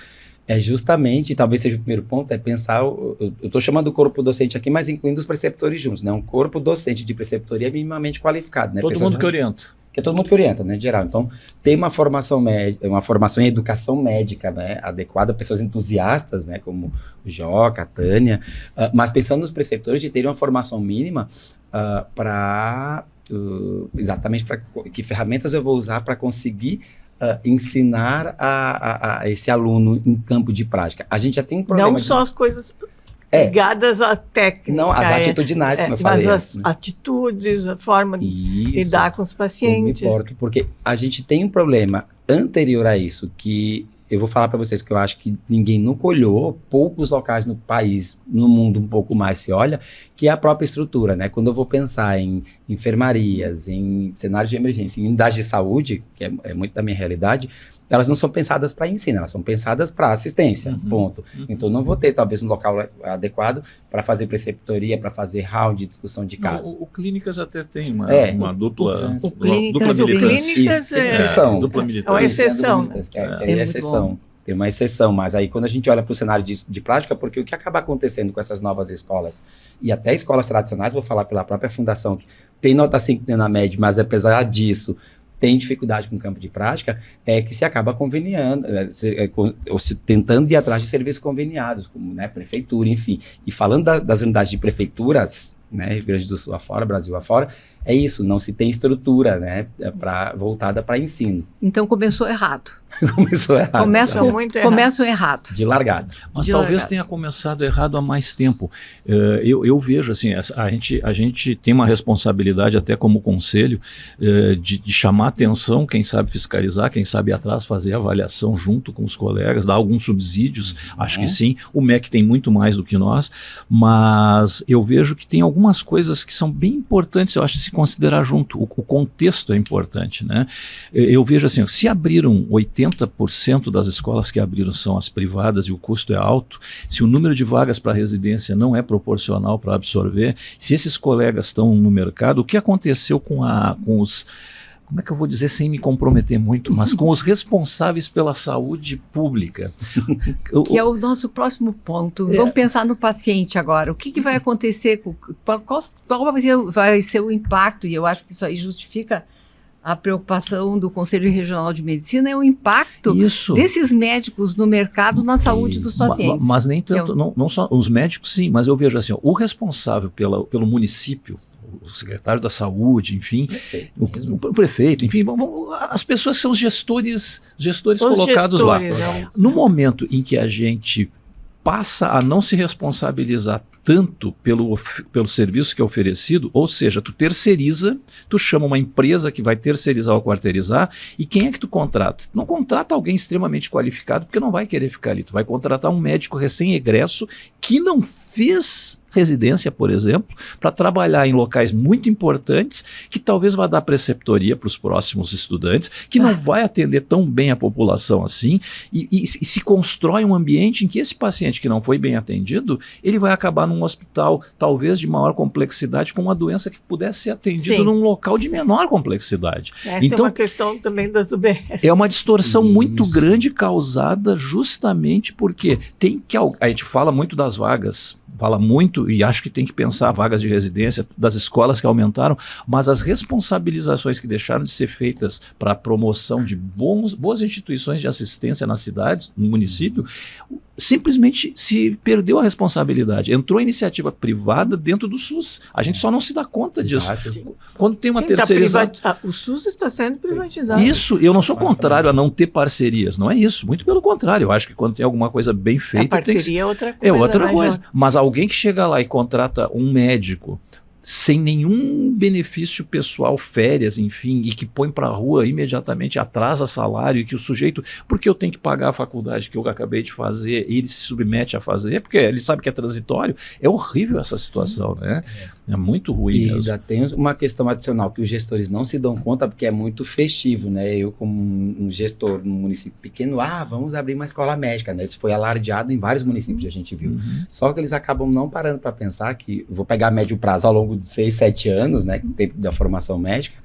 é justamente, talvez seja o primeiro ponto, é pensar, eu estou chamando o corpo docente aqui, mas incluindo os preceptores juntos, né? Um corpo docente de preceptoria minimamente qualificado, né? Todo mundo que orienta. que é todo mundo que orienta, né, de geral. Então, tem uma formação em educação médica, né, adequada a pessoas entusiastas, né, como o Joca, a Tânia, mas pensando nos preceptores de terem uma formação mínima exatamente para que ferramentas eu vou usar para conseguir ensinar a esse aluno em campo de prática. A gente já tem um problema. Não só as coisas ligadas à técnica. Não, as atitudinais, como eu falei. Mas as atitudes, a forma de lidar com os pacientes. Não importa, porque a gente tem um problema anterior a isso, que eu vou falar para vocês que eu acho que ninguém nunca olhou, poucos locais no país, no mundo um pouco mais se olha, que é a própria estrutura, né? Quando eu vou pensar em enfermarias, em cenários de emergência, em unidades de saúde, que é muito da minha realidade, elas não são pensadas para ensino, elas são pensadas para assistência, ponto. Então, não vou ter, talvez, um local adequado para fazer preceptoria, para fazer round de discussão de caso. O Clínicas até tem uma dupla militância. Dupla militância. É uma exceção. É exceção. Tem uma exceção, mas aí quando a gente olha para o cenário de prática, porque o que acaba acontecendo com essas novas escolas, e até escolas tradicionais, vou falar pela própria fundação, que tem nota 5 na média, mas apesar disso, tem dificuldade com o campo de prática, é que se acaba conveniando, tentando ir atrás de serviços conveniados, como, né, prefeitura, enfim. E falando das unidades de prefeituras, né, Rio Grande do Sul afora, Brasil afora, é isso, não se tem estrutura, né, voltada para ensino. Então começou errado. Começou errado. Começam errado. De largada. Mas talvez tenha começado errado há mais tempo. Eu vejo assim, a gente tem uma responsabilidade até como conselho de chamar atenção, quem sabe fiscalizar, quem sabe ir atrás, fazer avaliação junto com os colegas, dar alguns subsídios, acho que sim. O MEC tem muito mais do que nós, mas eu vejo que tem algumas coisas que são bem importantes, eu acho, de se considerar junto. O contexto é importante, né? Eu vejo assim, se abriram 80% das escolas que abriram são as privadas e o custo é alto, se o número de vagas para residência não é proporcional para absorver, se esses colegas estão no mercado, o que aconteceu com os, como é que eu vou dizer sem me comprometer muito, mas com os responsáveis pela saúde pública. Que é o nosso próximo ponto. Vamos pensar no paciente agora. O que vai acontecer? Qual vai ser o impacto? E eu acho que isso aí justifica a preocupação do Conselho Regional de Medicina, é o impacto desses médicos no mercado, na saúde dos pacientes. Mas nem tanto, não só os médicos, sim, mas eu vejo assim, o responsável pelo município, o secretário da saúde, enfim, o prefeito, enfim, as pessoas que são os gestores colocados lá. No momento em que a gente passa a não se responsabilizar tanto pelo serviço que é oferecido, ou seja, tu terceiriza, tu chama uma empresa que vai terceirizar ou quarteirizar, e quem é que tu contrata? Não contrata alguém extremamente qualificado, porque não vai querer ficar ali, tu vai contratar um médico recém-egresso que não fez residência, por exemplo, para trabalhar em locais muito importantes, que talvez vá dar preceptoria para os próximos estudantes, que não vai atender tão bem a população assim, e se constrói um ambiente em que esse paciente que não foi bem atendido, ele vai acabar num hospital, talvez de maior complexidade, com uma doença que pudesse ser atendida num local de menor complexidade. Essa então, é uma questão também das UBS. É uma distorção muito grande causada justamente porque a gente fala muito das vagas, fala muito, e acho que tem que pensar vagas de residência das escolas que aumentaram, mas as responsabilizações que deixaram de ser feitas para a promoção de boas instituições de assistência nas cidades, no município, simplesmente se perdeu a responsabilidade. Entrou a iniciativa privada dentro do SUS. A gente só não se dá conta disso. Quando tem uma terceirização... O SUS está sendo privatizado. Isso, eu não sou contrário a não ter parcerias, não é isso. Muito pelo contrário, eu acho que quando tem alguma coisa bem feita... A parceria é outra coisa. É outra coisa. Mas alguém que chega lá e contrata um médico sem nenhum benefício pessoal, férias, enfim, e que põe para a rua imediatamente, atrasa salário, e que o sujeito, porque eu tenho que pagar a faculdade que eu acabei de fazer, e ele se submete a fazer, porque ele sabe que é transitório, é horrível essa situação, né? É muito ruim e mesmo. ainda tem uma questão adicional que os gestores não se dão conta, porque é muito festivo, né? Eu, como um gestor num município pequeno, vamos abrir uma escola médica, né? Isso foi alardeado em vários municípios, a gente viu. Só que eles acabam não parando para pensar que, vou pegar médio prazo ao longo de 6, 7 anos, né? Tempo da formação médica,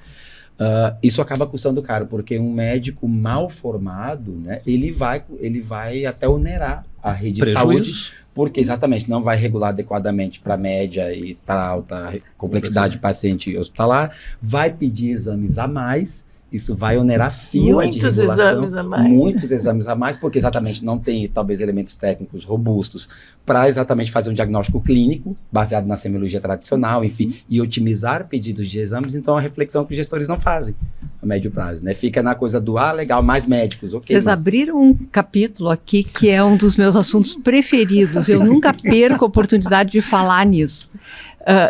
Isso acaba custando caro, porque um médico mal formado, né, ele vai até onerar a rede de saúde, porque exatamente não vai regular adequadamente para média e para alta complexidade de paciente hospitalar, vai pedir exames a mais. Isso vai onerar fila de regulação. Muitos exames a mais. Muitos exames a mais, porque exatamente não tem, talvez, elementos técnicos robustos para exatamente fazer um diagnóstico clínico, baseado na semiologia tradicional, enfim, e otimizar pedidos de exames. Então, a reflexão que os gestores não fazem a médio prazo, né? Fica na coisa do, legal, mais médicos, ok. Vocês abriram um capítulo aqui que é um dos meus assuntos preferidos. Eu nunca perco a oportunidade de falar nisso.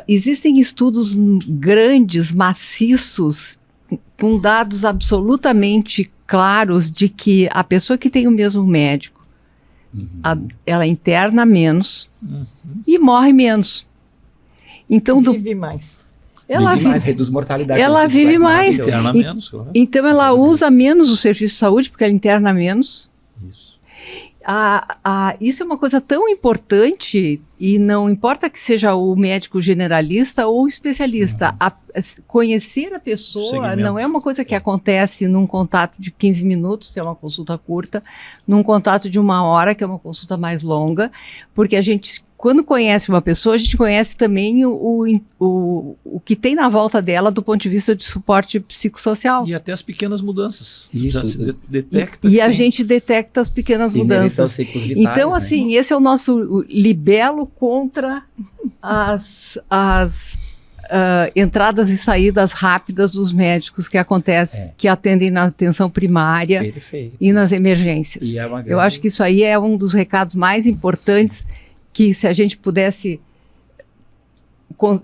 Existem estudos grandes, maciços, com dados absolutamente claros de que a pessoa que tem o mesmo médico, ela interna menos e morre menos. Então, vive mais. Ela vive mais, reduz mortalidade. Ela vive mais. Interna menos, claro. Então, ela usa menos o serviço de saúde, porque ela interna menos. Isso. Isso é uma coisa tão importante, e não importa que seja o médico generalista ou especialista, conhecer a pessoa não é uma coisa que acontece num contato de 15 minutos, que é uma consulta curta, num contato de 1 hora, que é uma consulta mais longa, porque a gente, quando conhece uma pessoa, a gente conhece também o que tem na volta dela do ponto de vista de suporte psicossocial. E até as pequenas mudanças. Isso. Já se detecta. E a gente detecta as pequenas mudanças. Vitais, então, né? assim, esse é o nosso libelo contra as entradas e saídas rápidas dos médicos que acontecem, que atendem na atenção primária. Perfeito. E nas emergências. E eu acho que isso aí é um dos recados mais importantes, que se a gente pudesse,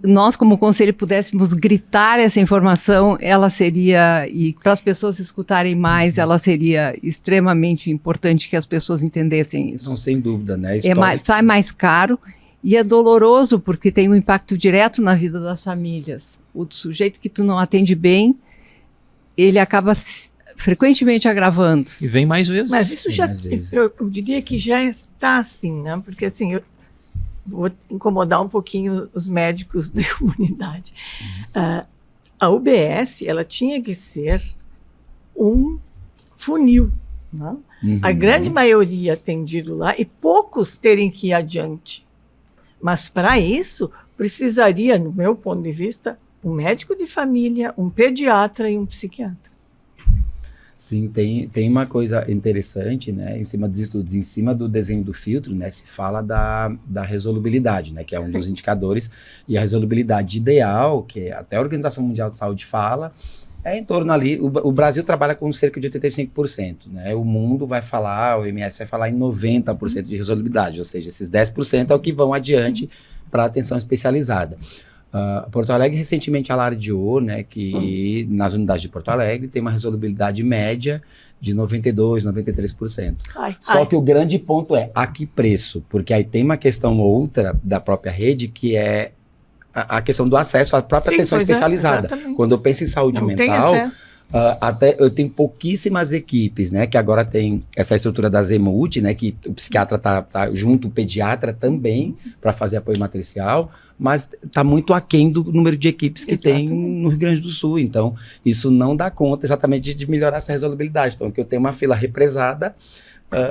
nós como conselho pudéssemos gritar essa informação, ela seria, e para as pessoas escutarem mais, ela seria extremamente importante que as pessoas entendessem isso. Não, sem dúvida, né? Sai mais caro e é doloroso, porque tem um impacto direto na vida das famílias. O sujeito que tu não atende bem, ele acaba frequentemente agravando. E vem mais vezes. Mas isso eu diria que já está assim, né? Porque assim, eu vou incomodar um pouquinho os médicos da comunidade. A UBS, ela tinha que ser um funil, né? A grande maioria atendido lá e poucos terem que ir adiante. Mas para isso, precisaria, no meu ponto de vista, um médico de família, um pediatra e um psiquiatra. Sim, tem uma coisa interessante, né, em cima dos estudos, em cima do desenho do filtro, né, se fala da resolubilidade, né, que é um dos indicadores, e a resolubilidade ideal, que até a Organização Mundial de Saúde fala, é em torno ali, o Brasil trabalha com cerca de 85%, né, o mundo vai falar, o OMS vai falar em 90% de resolubilidade, ou seja, esses 10% é o que vão adiante para a atenção especializada. Porto Alegre recentemente alardeou, né, que nas unidades de Porto Alegre tem uma resolubilidade média de 92%, 93%. Só que o grande ponto é a que preço? Porque aí tem uma questão outra da própria rede, que é a questão do acesso à própria atenção especializada. Quando eu penso em saúde mental, até eu tenho pouquíssimas equipes, né, que agora tem essa estrutura da Zemult, né, que o psiquiatra tá junto, o pediatra também, para fazer apoio matricial, mas está muito aquém do número de equipes que tem no Rio Grande do Sul. Então, isso não dá conta exatamente de melhorar essa resolubilidade. Então, que eu tenho uma fila represada,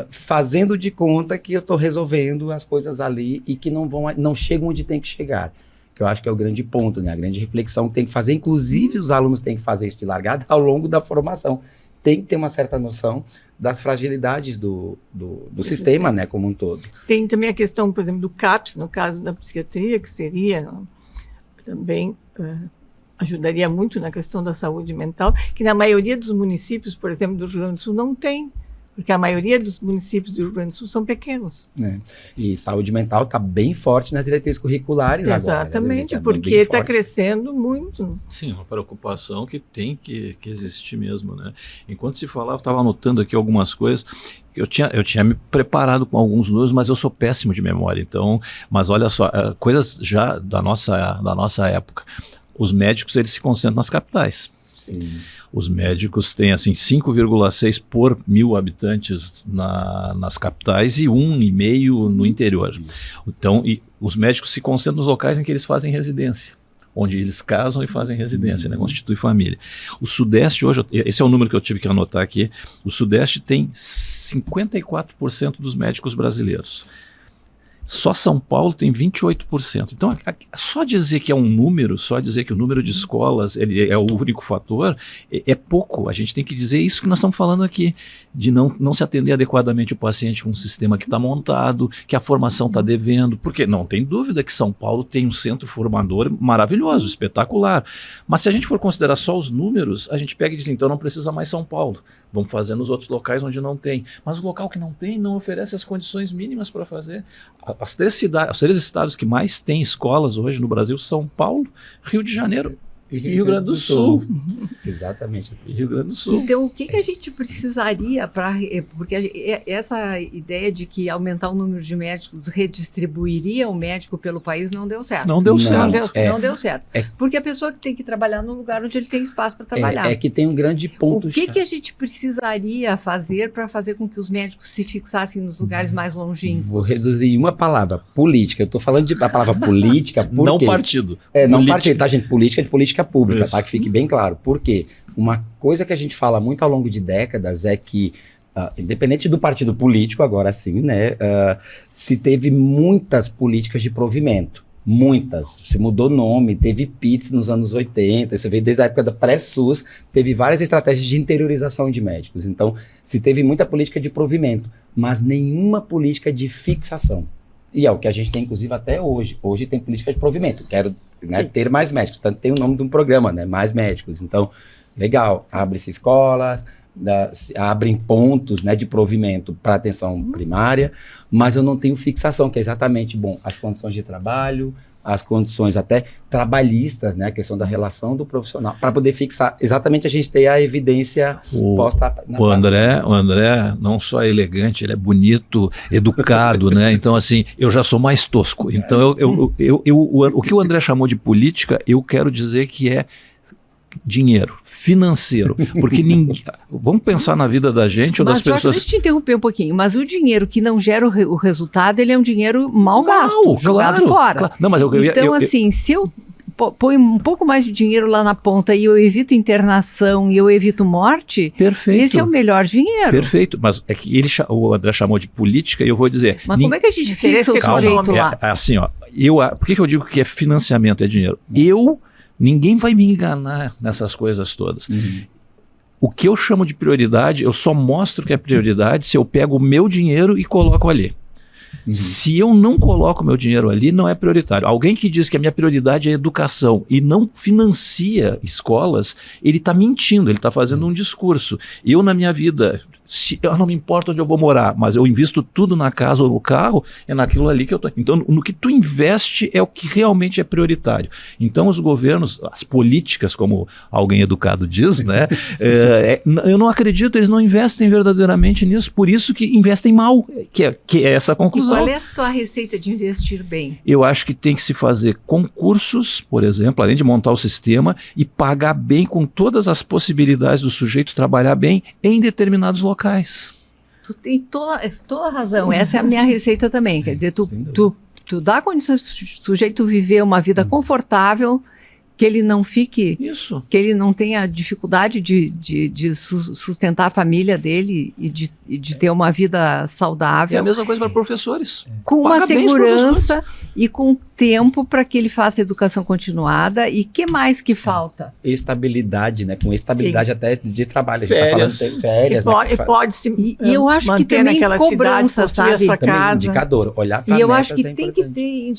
fazendo de conta que eu estou resolvendo as coisas ali e que não chegam onde tem que chegar. Que eu acho que é o grande ponto, né? A grande reflexão que tem que fazer, inclusive os alunos têm que fazer isso de largada ao longo da formação. Tem que ter uma certa noção das fragilidades do sistema, né, como um todo. Tem também a questão, por exemplo, do CAPS, no caso da psiquiatria, que seria também ajudaria muito na questão da saúde mental, que na maioria dos municípios, por exemplo, do Rio Grande do Sul, não tem. Porque a maioria dos municípios do Rio Grande do Sul são pequenos. E saúde mental está bem forte nas diretrizes curriculares agora. Exatamente, porque está crescendo muito. Sim, uma preocupação que tem que existir mesmo, né? Enquanto se falava, eu estava anotando aqui algumas coisas. Eu tinha me preparado com alguns números, mas eu sou péssimo de memória. Então, mas olha só, coisas já da nossa época. Os médicos, eles se concentram nas capitais. Sim. Os médicos têm assim 5,6 por 1.000 habitantes nas capitais e 1,5 no interior. Então, os médicos se concentram nos locais em que eles fazem residência. onde eles casam e fazem residência, né? Constitui família. O Sudeste hoje, esse é o número que eu tive que anotar aqui, o Sudeste tem 54% dos médicos brasileiros. Só São Paulo tem 28%. Então, só dizer que é um número, só dizer que o número de escolas ele é o único fator, é pouco. A gente tem que dizer isso que nós estamos falando aqui, de não se atender adequadamente o paciente com um sistema que está montado, que a formação está devendo, porque não tem dúvida que São Paulo tem um centro formador maravilhoso, espetacular. Mas se a gente for considerar só os números, a gente pega e diz, então não precisa mais São Paulo. Vamos fazer nos outros locais onde não tem. Mas o local que não tem não oferece as condições mínimas para fazer. Os 3 estados que mais têm escolas hoje no Brasil, São Paulo, Rio de Janeiro e Rio Grande do Sul. Exatamente. Rio Grande do Sul. Então, o que a gente precisaria para... Porque essa ideia de que aumentar o número de médicos redistribuiria o médico pelo país não deu certo. Não deu certo. Não deu certo. Porque a pessoa que tem que trabalhar no lugar onde ele tem espaço para trabalhar. É que tem um grande ponto. O que a gente precisaria fazer para fazer com que os médicos se fixassem nos lugares mais longínquos? Vou reduzir em uma palavra, política. Eu estou falando da palavra política porque... Não partido. Não partido, tá, gente? Política de política pública, tá? Que fique bem claro. Por quê? Uma coisa que a gente fala muito ao longo de décadas é que, independente do partido político, agora sim, né? Se teve muitas políticas de provimento. Muitas. Se mudou nome, teve PITS nos anos 80, isso veio desde a época da pré-SUS, teve várias estratégias de interiorização de médicos. Então, se teve muita política de provimento, mas nenhuma política de fixação. E é o que a gente tem, inclusive, até hoje. Hoje tem política de provimento. Quero ter mais médicos. Tanto tem o nome de um programa, né? Mais médicos. Então, legal. Abre-se escolas, abrem pontos, né, de provimento para atenção primária, mas eu não tenho fixação, que é exatamente, as condições de trabalho, as condições até trabalhistas, né, a questão da relação do profissional, para poder fixar. Exatamente, a gente ter a evidência posta na o André não só é elegante, ele é bonito, educado, né? Então, assim, eu já sou mais tosco. Então, o que o André chamou de política, eu quero dizer que é dinheiro, financeiro, porque vamos pensar na vida da gente ou das pessoas... Deixa eu te interromper um pouquinho, mas o dinheiro que não gera o resultado, ele é um dinheiro mal gasto, jogado fora. Claro. Não, mas assim, se eu põe um pouco mais de dinheiro lá na ponta e eu evito internação e eu evito morte, perfeito. Esse é o melhor dinheiro. Perfeito, mas é que o André chamou de política e eu vou dizer... Mas como é que a gente fixa o sujeito lá? Assim, por que eu digo que é financiamento, é dinheiro? Ninguém vai me enganar nessas coisas todas. O que eu chamo de prioridade, eu só mostro que é prioridade se eu pego o meu dinheiro e coloco ali. Se eu não coloco meu dinheiro ali, não é prioritário. Alguém que diz que a minha prioridade é educação e não financia escolas, ele está mentindo, ele está fazendo um discurso. Eu, na minha vida, eu não me importa onde eu vou morar, mas eu invisto tudo na casa ou no carro, é naquilo ali que eu estou. Então, no que tu investe é o que realmente é prioritário. Então, os governos, as políticas, como alguém educado diz, né? Eu não acredito, eles não investem verdadeiramente nisso, por isso que investem mal, que é essa a conclusão. E qual é a tua receita de investir bem? Eu acho que tem que se fazer concursos, por exemplo, além de montar o sistema, e pagar bem com todas as possibilidades do sujeito trabalhar bem em determinados locais. Tu tem toda a razão. Essa é a minha receita também. Quer dizer, tu dá condições para o sujeito viver uma vida confortável, que ele não fique... Isso. Que ele não tenha dificuldade de sustentar a família dele e de ter uma vida saudável. É a mesma coisa para professores. Com uma segurança e com tempo para que ele faça educação continuada. E que mais que falta? Estabilidade, né? Com estabilidade até de trabalho. Férias. A gente tá falando de férias. Pode-se e eu acho que também cobrança, cidade, sabe? Sua casa. Indicador, olhar para E eu acho que tem que ter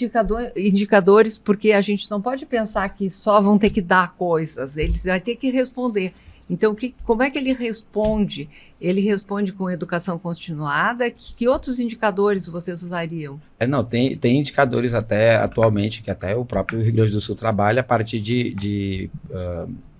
indicadores, porque a gente não pode pensar que só vão ter que dar coisas, eles vão ter que responder. Então, como é que ele responde? Ele responde com educação continuada? Que outros indicadores vocês usariam? Tem indicadores até atualmente, que até o próprio Rio Grande do Sul trabalha a partir de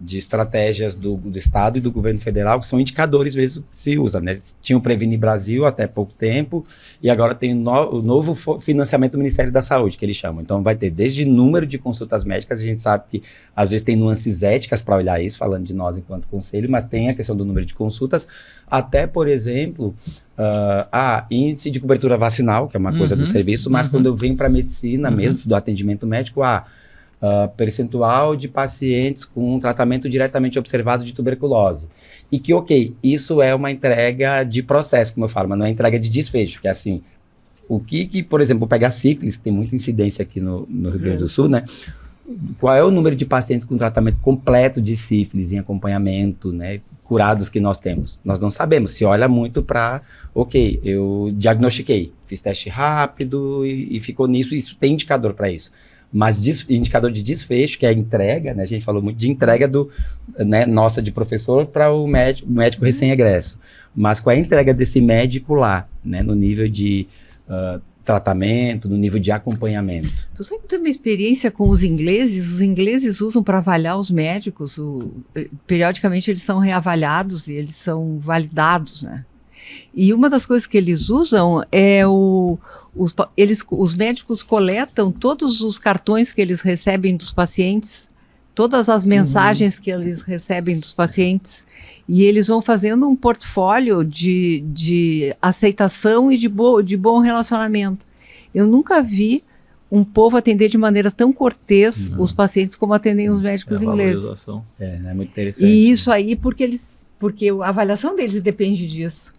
estratégias do Estado e do governo federal, que são indicadores mesmo que se usa, né? Tinha o Prevenir Brasil até pouco tempo, e agora tem o novo financiamento do Ministério da Saúde, que eles chamam. Então vai ter desde número de consultas médicas, a gente sabe que às vezes tem nuances éticas para olhar isso, falando de nós enquanto conselho, mas tem a questão do número de consultas, até, por exemplo, índice de cobertura vacinal, que é uma coisa do serviço, mas quando eu venho para a medicina mesmo, do atendimento médico, percentual de pacientes com um tratamento diretamente observado de tuberculose. E que, ok, isso é uma entrega de processo, como eu falo, mas não é entrega de desfecho, que é assim, o que por exemplo, pegar sífilis, que tem muita incidência aqui no Rio Grande do Sul, né? Qual é o número de pacientes com tratamento completo de sífilis em acompanhamento, né, curados que nós temos? Nós não sabemos. Se olha muito para, ok, eu diagnostiquei, fiz teste rápido e ficou nisso, isso tem indicador para isso. Mas indicador de desfecho, que é a entrega, né, a gente falou muito de entrega né, nossa de professor para o médico recém-egresso. Mas qual é a entrega desse médico lá, né, no nível de tratamento, no nível de acompanhamento? Tu sabe que tem uma experiência com os ingleses usam para avaliar os médicos, periodicamente eles são reavaliados e eles são validados, né? E uma das coisas que eles usam é os médicos coletam todos os cartões que eles recebem dos pacientes, todas as mensagens que eles recebem dos pacientes, e eles vão fazendo um portfólio de aceitação e de bom relacionamento. Eu nunca vi um povo atender de maneira tão cortês os pacientes como atendem os médicos ingleses. É muito interessante. E isso aí porque a avaliação deles depende disso.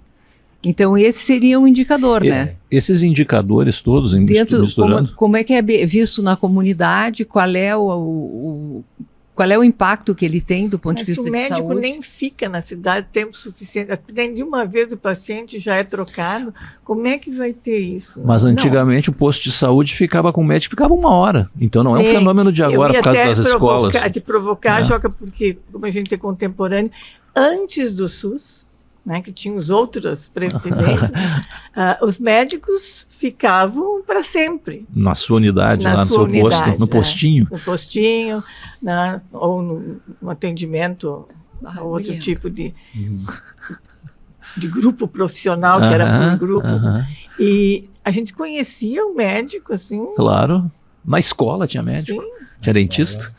Então, esse seria um indicador, né? Esses indicadores todos, misturando... Como é que é visto na comunidade, qual é o impacto que ele tem do ponto de vista de saúde? Mas o médico nem fica na cidade tempo suficiente, nem de uma vez o paciente já é trocado, como é que vai ter isso? Mas antigamente o posto de saúde ficava com o médico, ficava 1 hora. Então não é um fenômeno de agora por causa das escolas. De provocar, Joca, porque como a gente é contemporâneo, antes do SUS, né, que tinha os outros previdências, os médicos ficavam para sempre. Na sua unidade, lá no seu posto, no postinho. No postinho, ou no atendimento a outro tipo de grupo profissional, que era por grupo. E a gente conhecia o médico, assim... Claro. Na escola tinha médico, tinha dentista.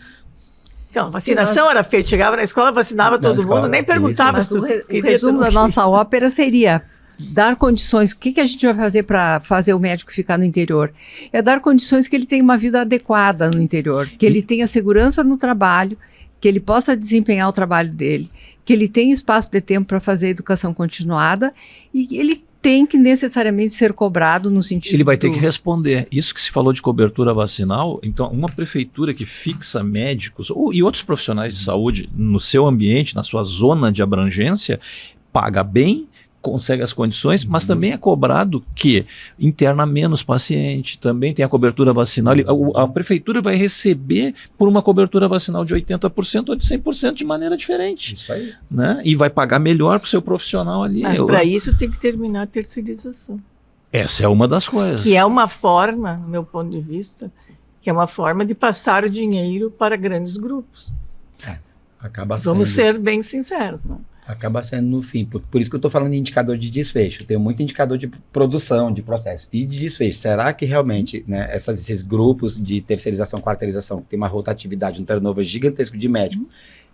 Então, a vacinação era feita, chegava na escola, vacinava todo mundo, nem perguntava se o resumo da nossa ópera seria dar condições. O que a gente vai fazer para fazer o médico ficar no interior? É dar condições que ele tenha uma vida adequada no interior, que ele tenha segurança no trabalho, que ele possa desempenhar o trabalho dele, que ele tenha espaço de tempo para fazer educação continuada e ele tem que necessariamente ser cobrado no sentido... Ele vai ter que responder. Isso que se falou de cobertura vacinal, então uma prefeitura que fixa médicos e outros profissionais de saúde no seu ambiente, na sua zona de abrangência, paga bem, consegue as condições, mas também é cobrado que interna menos paciente, também tem a cobertura vacinal. A prefeitura vai receber por uma cobertura vacinal de 80% ou de 100% de maneira diferente. Isso aí. Né? E vai pagar melhor para o seu profissional ali. Mas para isso tem que terminar a terceirização. Essa é uma das coisas. Que é uma forma, do meu ponto de vista, que é uma forma de passar o dinheiro para grandes grupos. Acaba sendo. Vamos ser bem sinceros, né? Acaba sendo no fim. Por isso que eu estou falando de indicador de desfecho. Eu tenho muito indicador de produção, de processo e de desfecho. Será que realmente, né, esses grupos de terceirização, quarteirização, que tem uma rotatividade, um turnover gigantesco de médico,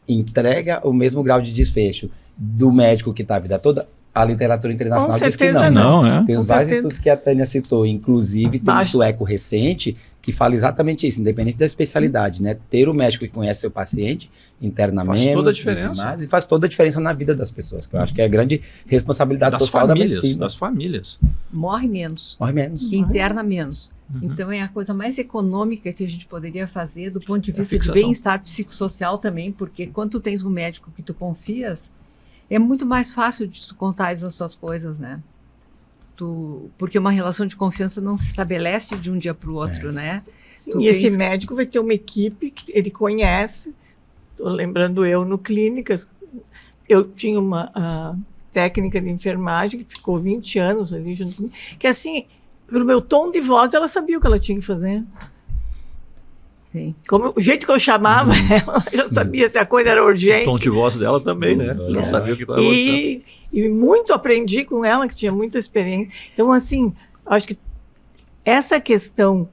entrega o mesmo grau de desfecho do médico que está a vida toda? A literatura internacional diz que não. Não. Tem os vários estudos que a Tânia citou, inclusive tem um sueco recente que fala exatamente isso, independente da especialidade, né? Ter o médico que conhece seu paciente internamente faz toda a diferença. E faz toda a diferença na vida das pessoas, que eu acho que é a grande responsabilidade social da medicina. Das famílias. Morre menos. Interna menos. Então é a coisa mais econômica que a gente poderia fazer do ponto de vista de bem-estar psicossocial também, porque quando tu tens um médico que tu confias, é muito mais fácil de tu contar as tuas coisas, né? Porque uma relação de confiança não se estabelece de um dia para o outro, né? Sim, esse médico vai ter uma equipe que ele conhece. Estou lembrando eu no clínicas, eu tinha uma técnica de enfermagem que ficou 20 anos ali junto comigo, que assim, pelo meu tom de voz, ela sabia o que ela tinha que fazer. Sim. O jeito que eu chamava ela, eu sabia se a coisa era urgente. O tom de voz dela também, né? Ela sabia o que estava acontecendo. E muito aprendi com ela, que tinha muita experiência. Então, assim, acho que essa questão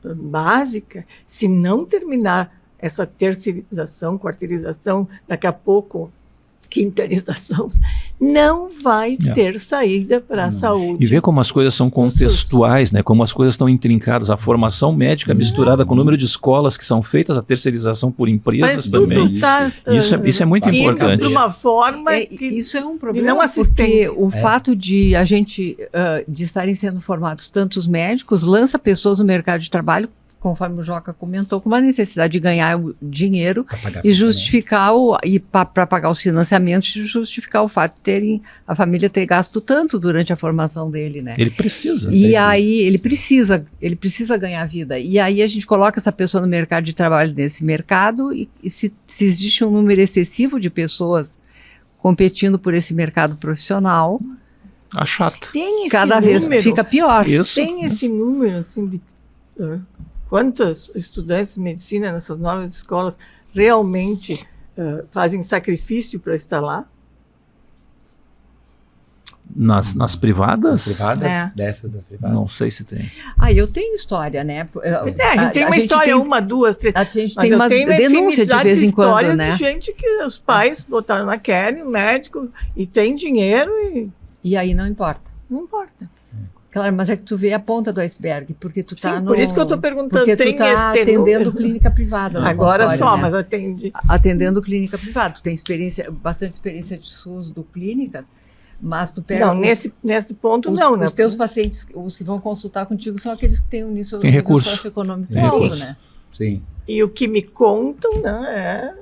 básica, se não terminar essa terceirização, quarteirização, daqui a pouco, quintanização, não vai ter saída para a saúde. E ver como as coisas são contextuais, né? Como as coisas estão intrincadas, a formação médica misturada com o número de escolas que são feitas, a terceirização por empresas também. Isso é muito importante. De uma forma isso é um problema, não porque o fato de a gente, de estarem sendo formados tantos médicos, lança pessoas no mercado de trabalho, conforme o Joca comentou, com uma necessidade de ganhar o dinheiro e justificar para pagar os financiamentos e justificar o fato de a família ter gasto tanto durante a formação dele, né? Ele precisa. Aí ele precisa ganhar vida. E aí a gente coloca essa pessoa no mercado de trabalho nesse mercado e se existe um número excessivo de pessoas competindo por esse mercado profissional, achata. Cada vez fica pior. Tem esse número assim de quantos estudantes de medicina nessas novas escolas realmente fazem sacrifício para estar lá? Nas privadas? Nas privadas? Dessas das privadas? Não sei se tem. Eu tenho história, né? A gente tem uma história, uma, duas, três. A gente tem uma denúncia de vez em quando, né? De gente que os pais botaram na querem, o médico, e tem dinheiro e aí não importa. Não importa. Claro, mas é que tu vê a ponta do iceberg, porque tu está por isso que eu estou perguntando. Porque tu está atendendo clínica privada. Agora só, né? Mas atende. Atendendo clínica privada. Tu tem bastante experiência de SUS do clínica, mas tu pega... Não, nesse ponto não, né? Os teus pacientes, os que vão consultar contigo, são aqueles que têm um nível socioeconômico alto, né? Sim. E o que me contam, né,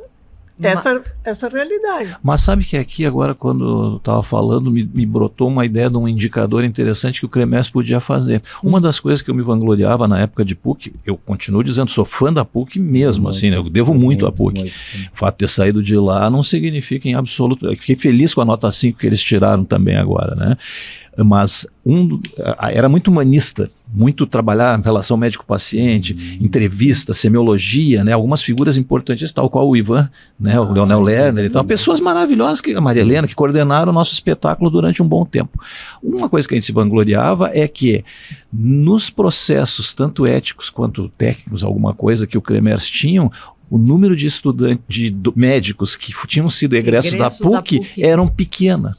essa realidade. Mas sabe que aqui agora, quando eu estava falando, me brotou uma ideia de um indicador interessante que o CREMERS podia fazer. Uma das coisas que eu me vangloriava na época de PUC, eu continuo dizendo, sou fã da PUC mesmo, assim, né? Eu devo muito à PUC. O fato de ter saído de lá não significa em absoluto... Eu fiquei feliz com a nota 5 que eles tiraram também agora, né? Mas era muito humanista, muito trabalhar em relação médico-paciente, entrevista, semiologia, né, algumas figuras importantes, tal qual o Ivan, né, o Leonel Lerner e tal, pessoas maravilhosas, a Maria Helena, que coordenaram o nosso espetáculo durante um bom tempo. Uma coisa que a gente se vangloriava é que nos processos, tanto éticos quanto técnicos, alguma coisa que o CREMERS tinham, o número de estudantes, médicos que tinham sido egressos da PUC eram pequena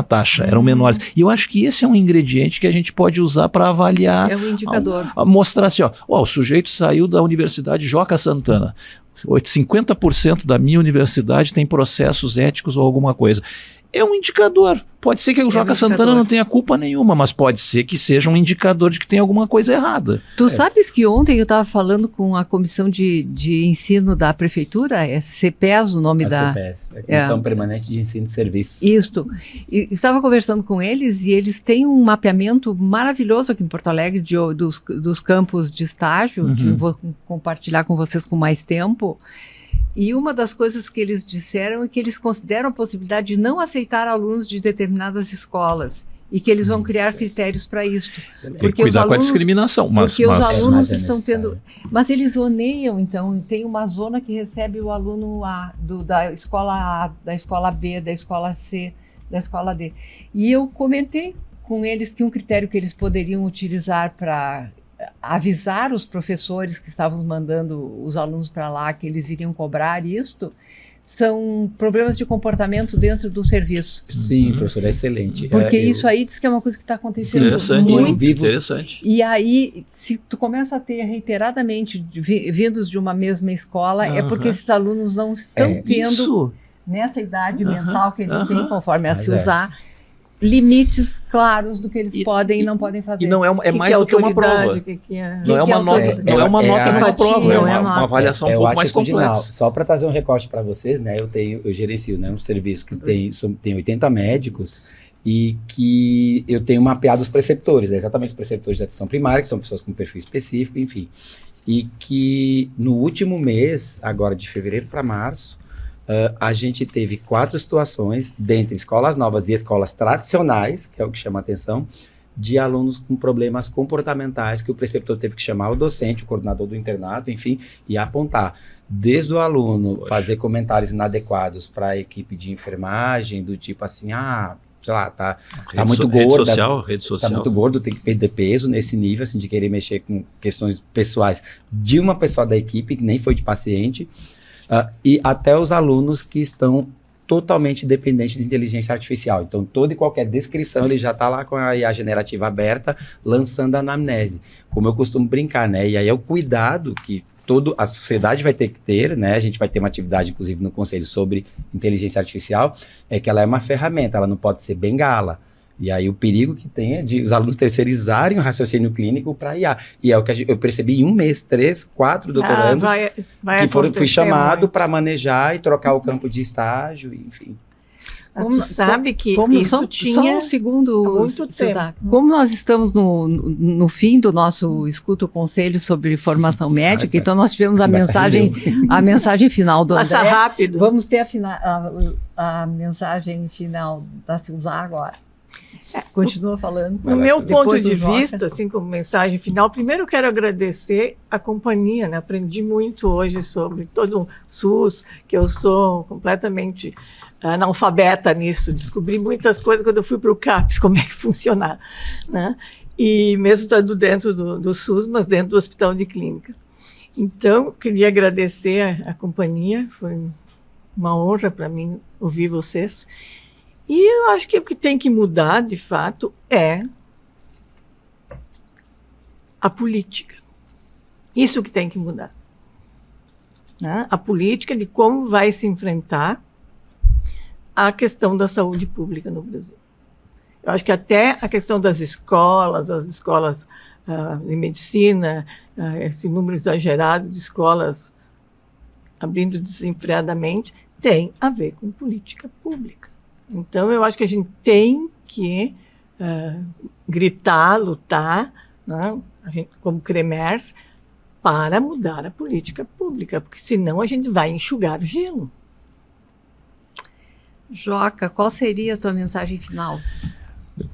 taxa, eram menores. E eu acho que esse é um ingrediente que a gente pode usar para avaliar. É um indicador. Mostrar assim, o sujeito saiu da Universidade Joca Santana. 50% da minha universidade tem processos éticos ou alguma coisa. É um indicador. Pode ser que o Joca Santana não tenha culpa nenhuma, mas pode ser que seja um indicador de que tem alguma coisa errada. Tu sabes que ontem eu estava falando com a comissão de ensino da prefeitura, é CPES o nome da... CPES, a Comissão Permanente de Ensino e Serviços. Isto. E estava conversando com eles e eles têm um mapeamento maravilhoso aqui em Porto Alegre dos campos de estágio, que eu vou compartilhar com vocês com mais tempo. E uma das coisas que eles disseram é que eles consideram a possibilidade de não aceitar alunos de determinadas escolas e que eles vão criar critérios para isso. Tem que cuidar com a discriminação. Porque os alunos estão tendo... Mas eles zoneiam, então. Tem uma zona que recebe o aluno da escola A, da escola B, da escola C, da escola D. E eu comentei com eles que um critério que eles poderiam utilizar para avisar os professores que estavam mandando os alunos para lá que eles iriam cobrar isto, são problemas de comportamento dentro do serviço. Sim, professor, é excelente. Porque isso aí diz que é uma coisa que está acontecendo muito. Interessante. E aí, se tu começa a ter reiteradamente vindos de uma mesma escola, é porque esses alunos não estão tendo, nessa idade mental que eles têm, conforme a se usar, limites claros do que eles podem e não podem fazer. E não é mais do que uma prova. Não é uma nota numa prova, é uma avaliação um pouco mais complexa. Só para trazer um recorte para vocês, né? Eu gerencio, né, um serviço que tem 80 médicos e que eu tenho mapeado os preceptores, né, exatamente os preceptores de atenção primária, que são pessoas com perfil específico, enfim. E que no último mês, agora de fevereiro para março, a gente teve 4 situações, dentre escolas novas e escolas tradicionais, que é o que chama a atenção, de alunos com problemas comportamentais, que o preceptor teve que chamar o docente, o coordenador do internato, enfim, e apontar. Desde o aluno fazer comentários inadequados para a equipe de enfermagem, do tipo assim, sei lá, tá muito gordo. Rede social. Tá muito gordo, tem que perder peso nesse nível, assim, de querer mexer com questões pessoais de uma pessoa da equipe, que nem foi de paciente. E até os alunos que estão totalmente dependente de inteligência artificial. Então, toda e qualquer descrição, ele já está lá com a IA generativa aberta, lançando a anamnese. Como eu costumo brincar, né? E aí é o cuidado que toda a sociedade vai ter que ter, né? A gente vai ter uma atividade, inclusive, no Conselho sobre inteligência artificial, é que ela é uma ferramenta, ela não pode ser bengala. E aí o perigo que tem é de os alunos terceirizarem o raciocínio clínico para IA. E é o que eu percebi em um mês, 3, 4 doutorandos fui chamado para manejar e trocar o campo de estágio, enfim. Como sabe que isso só tinha um segundo, muito tempo. Como nós estamos no fim do nosso Escuta o Conselho sobre formação médica, então nós tivemos a mensagem final do André. Passa rápido. Vamos ter a mensagem final da Silza agora. Continua falando. No meu ponto de vista, assim, como mensagem final, primeiro eu quero agradecer a companhia, né? Aprendi muito hoje sobre todo o SUS, que eu sou completamente analfabeta nisso, descobri muitas coisas quando eu fui para o CAPES, como é que funciona, né? E mesmo estando dentro do SUS, mas dentro do Hospital de Clínicas. Então, queria agradecer a companhia, foi uma honra para mim ouvir vocês. E eu acho que o que tem que mudar, de fato, é a política. Isso que tem que mudar, né? A política de como vai se enfrentar a questão da saúde pública no Brasil. Eu acho que até a questão das escolas, as escolas de medicina, esse número exagerado de escolas abrindo desenfreadamente, tem a ver com política pública. Então, eu acho que a gente tem que gritar, lutar, né, a gente, como CREMERS, para mudar a política pública, porque senão a gente vai enxugar o gelo. Joca, qual seria a tua mensagem final?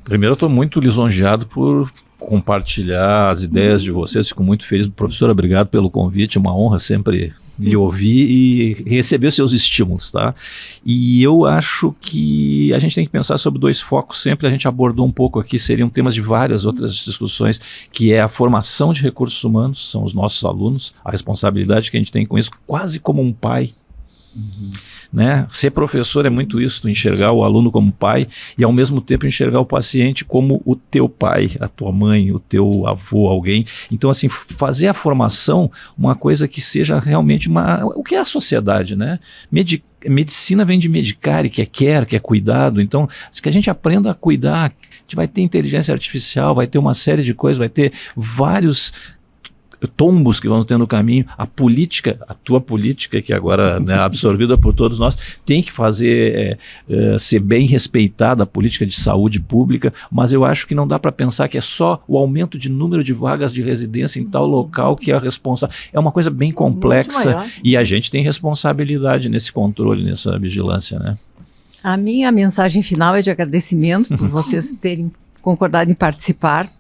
Primeiro, eu estou muito lisonjeado por compartilhar as ideias de vocês, fico muito feliz. Professora, obrigado pelo convite, é uma honra sempre lhe ouvir e receber seus estímulos, tá? E eu acho que a gente tem que pensar sobre 2 focos sempre, a gente abordou um pouco aqui, seriam temas de várias outras discussões, que é a formação de recursos humanos, são os nossos alunos, a responsabilidade que a gente tem com isso, quase como um pai. Né? Ser professor é muito isso, tu enxergar o aluno como pai e ao mesmo tempo enxergar o paciente como o teu pai, a tua mãe, o teu avô, alguém. Então, assim, fazer a formação uma coisa que seja realmente o que é a sociedade, né? Medicina vem de medicar, que é cuidado. Então, que a gente aprenda a cuidar. A gente vai ter inteligência artificial, vai ter uma série de coisas, vai ter vários tombos que vamos ter no caminho. A política, a tua política, que agora é absorvida por todos nós, tem que fazer ser bem respeitada a política de saúde pública, mas eu acho que não dá para pensar que é só o aumento de número de vagas de residência em tal local que é a responsável. É uma coisa bem complexa e a gente tem responsabilidade nesse controle, nessa vigilância, né? A minha mensagem final é de agradecimento por vocês terem concordado em participar.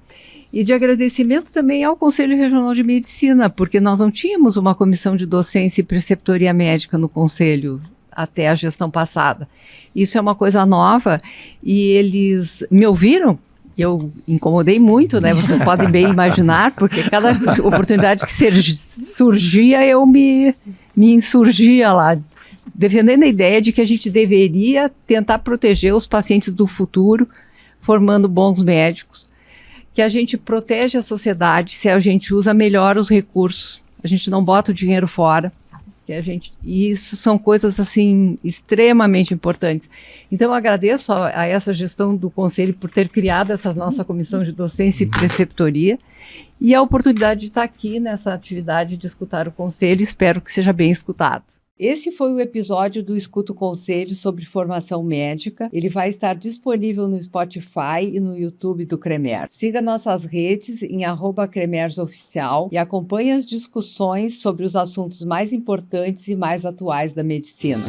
E de agradecimento também ao Conselho Regional de Medicina, porque nós não tínhamos uma comissão de docência e preceptoria médica no Conselho até a gestão passada. Isso é uma coisa nova e eles me ouviram. Eu incomodei muito, né? Vocês podem bem imaginar, porque cada oportunidade que surgia, eu me insurgia lá, defendendo a ideia de que a gente deveria tentar proteger os pacientes do futuro, formando bons médicos. Que a gente protege a sociedade se a gente usa melhor os recursos, a gente não bota o dinheiro fora, e isso são coisas assim extremamente importantes. Então eu agradeço a essa gestão do Conselho por ter criado essa nossa comissão de docência e preceptoria e a oportunidade de estar aqui nessa atividade de escutar o Conselho, espero que seja bem escutado. Esse foi o episódio do Escuta o Conselho sobre formação médica. Ele vai estar disponível no Spotify e no YouTube do CREMERS. Siga nossas redes em @CREMERSOficial e acompanhe as discussões sobre os assuntos mais importantes e mais atuais da medicina.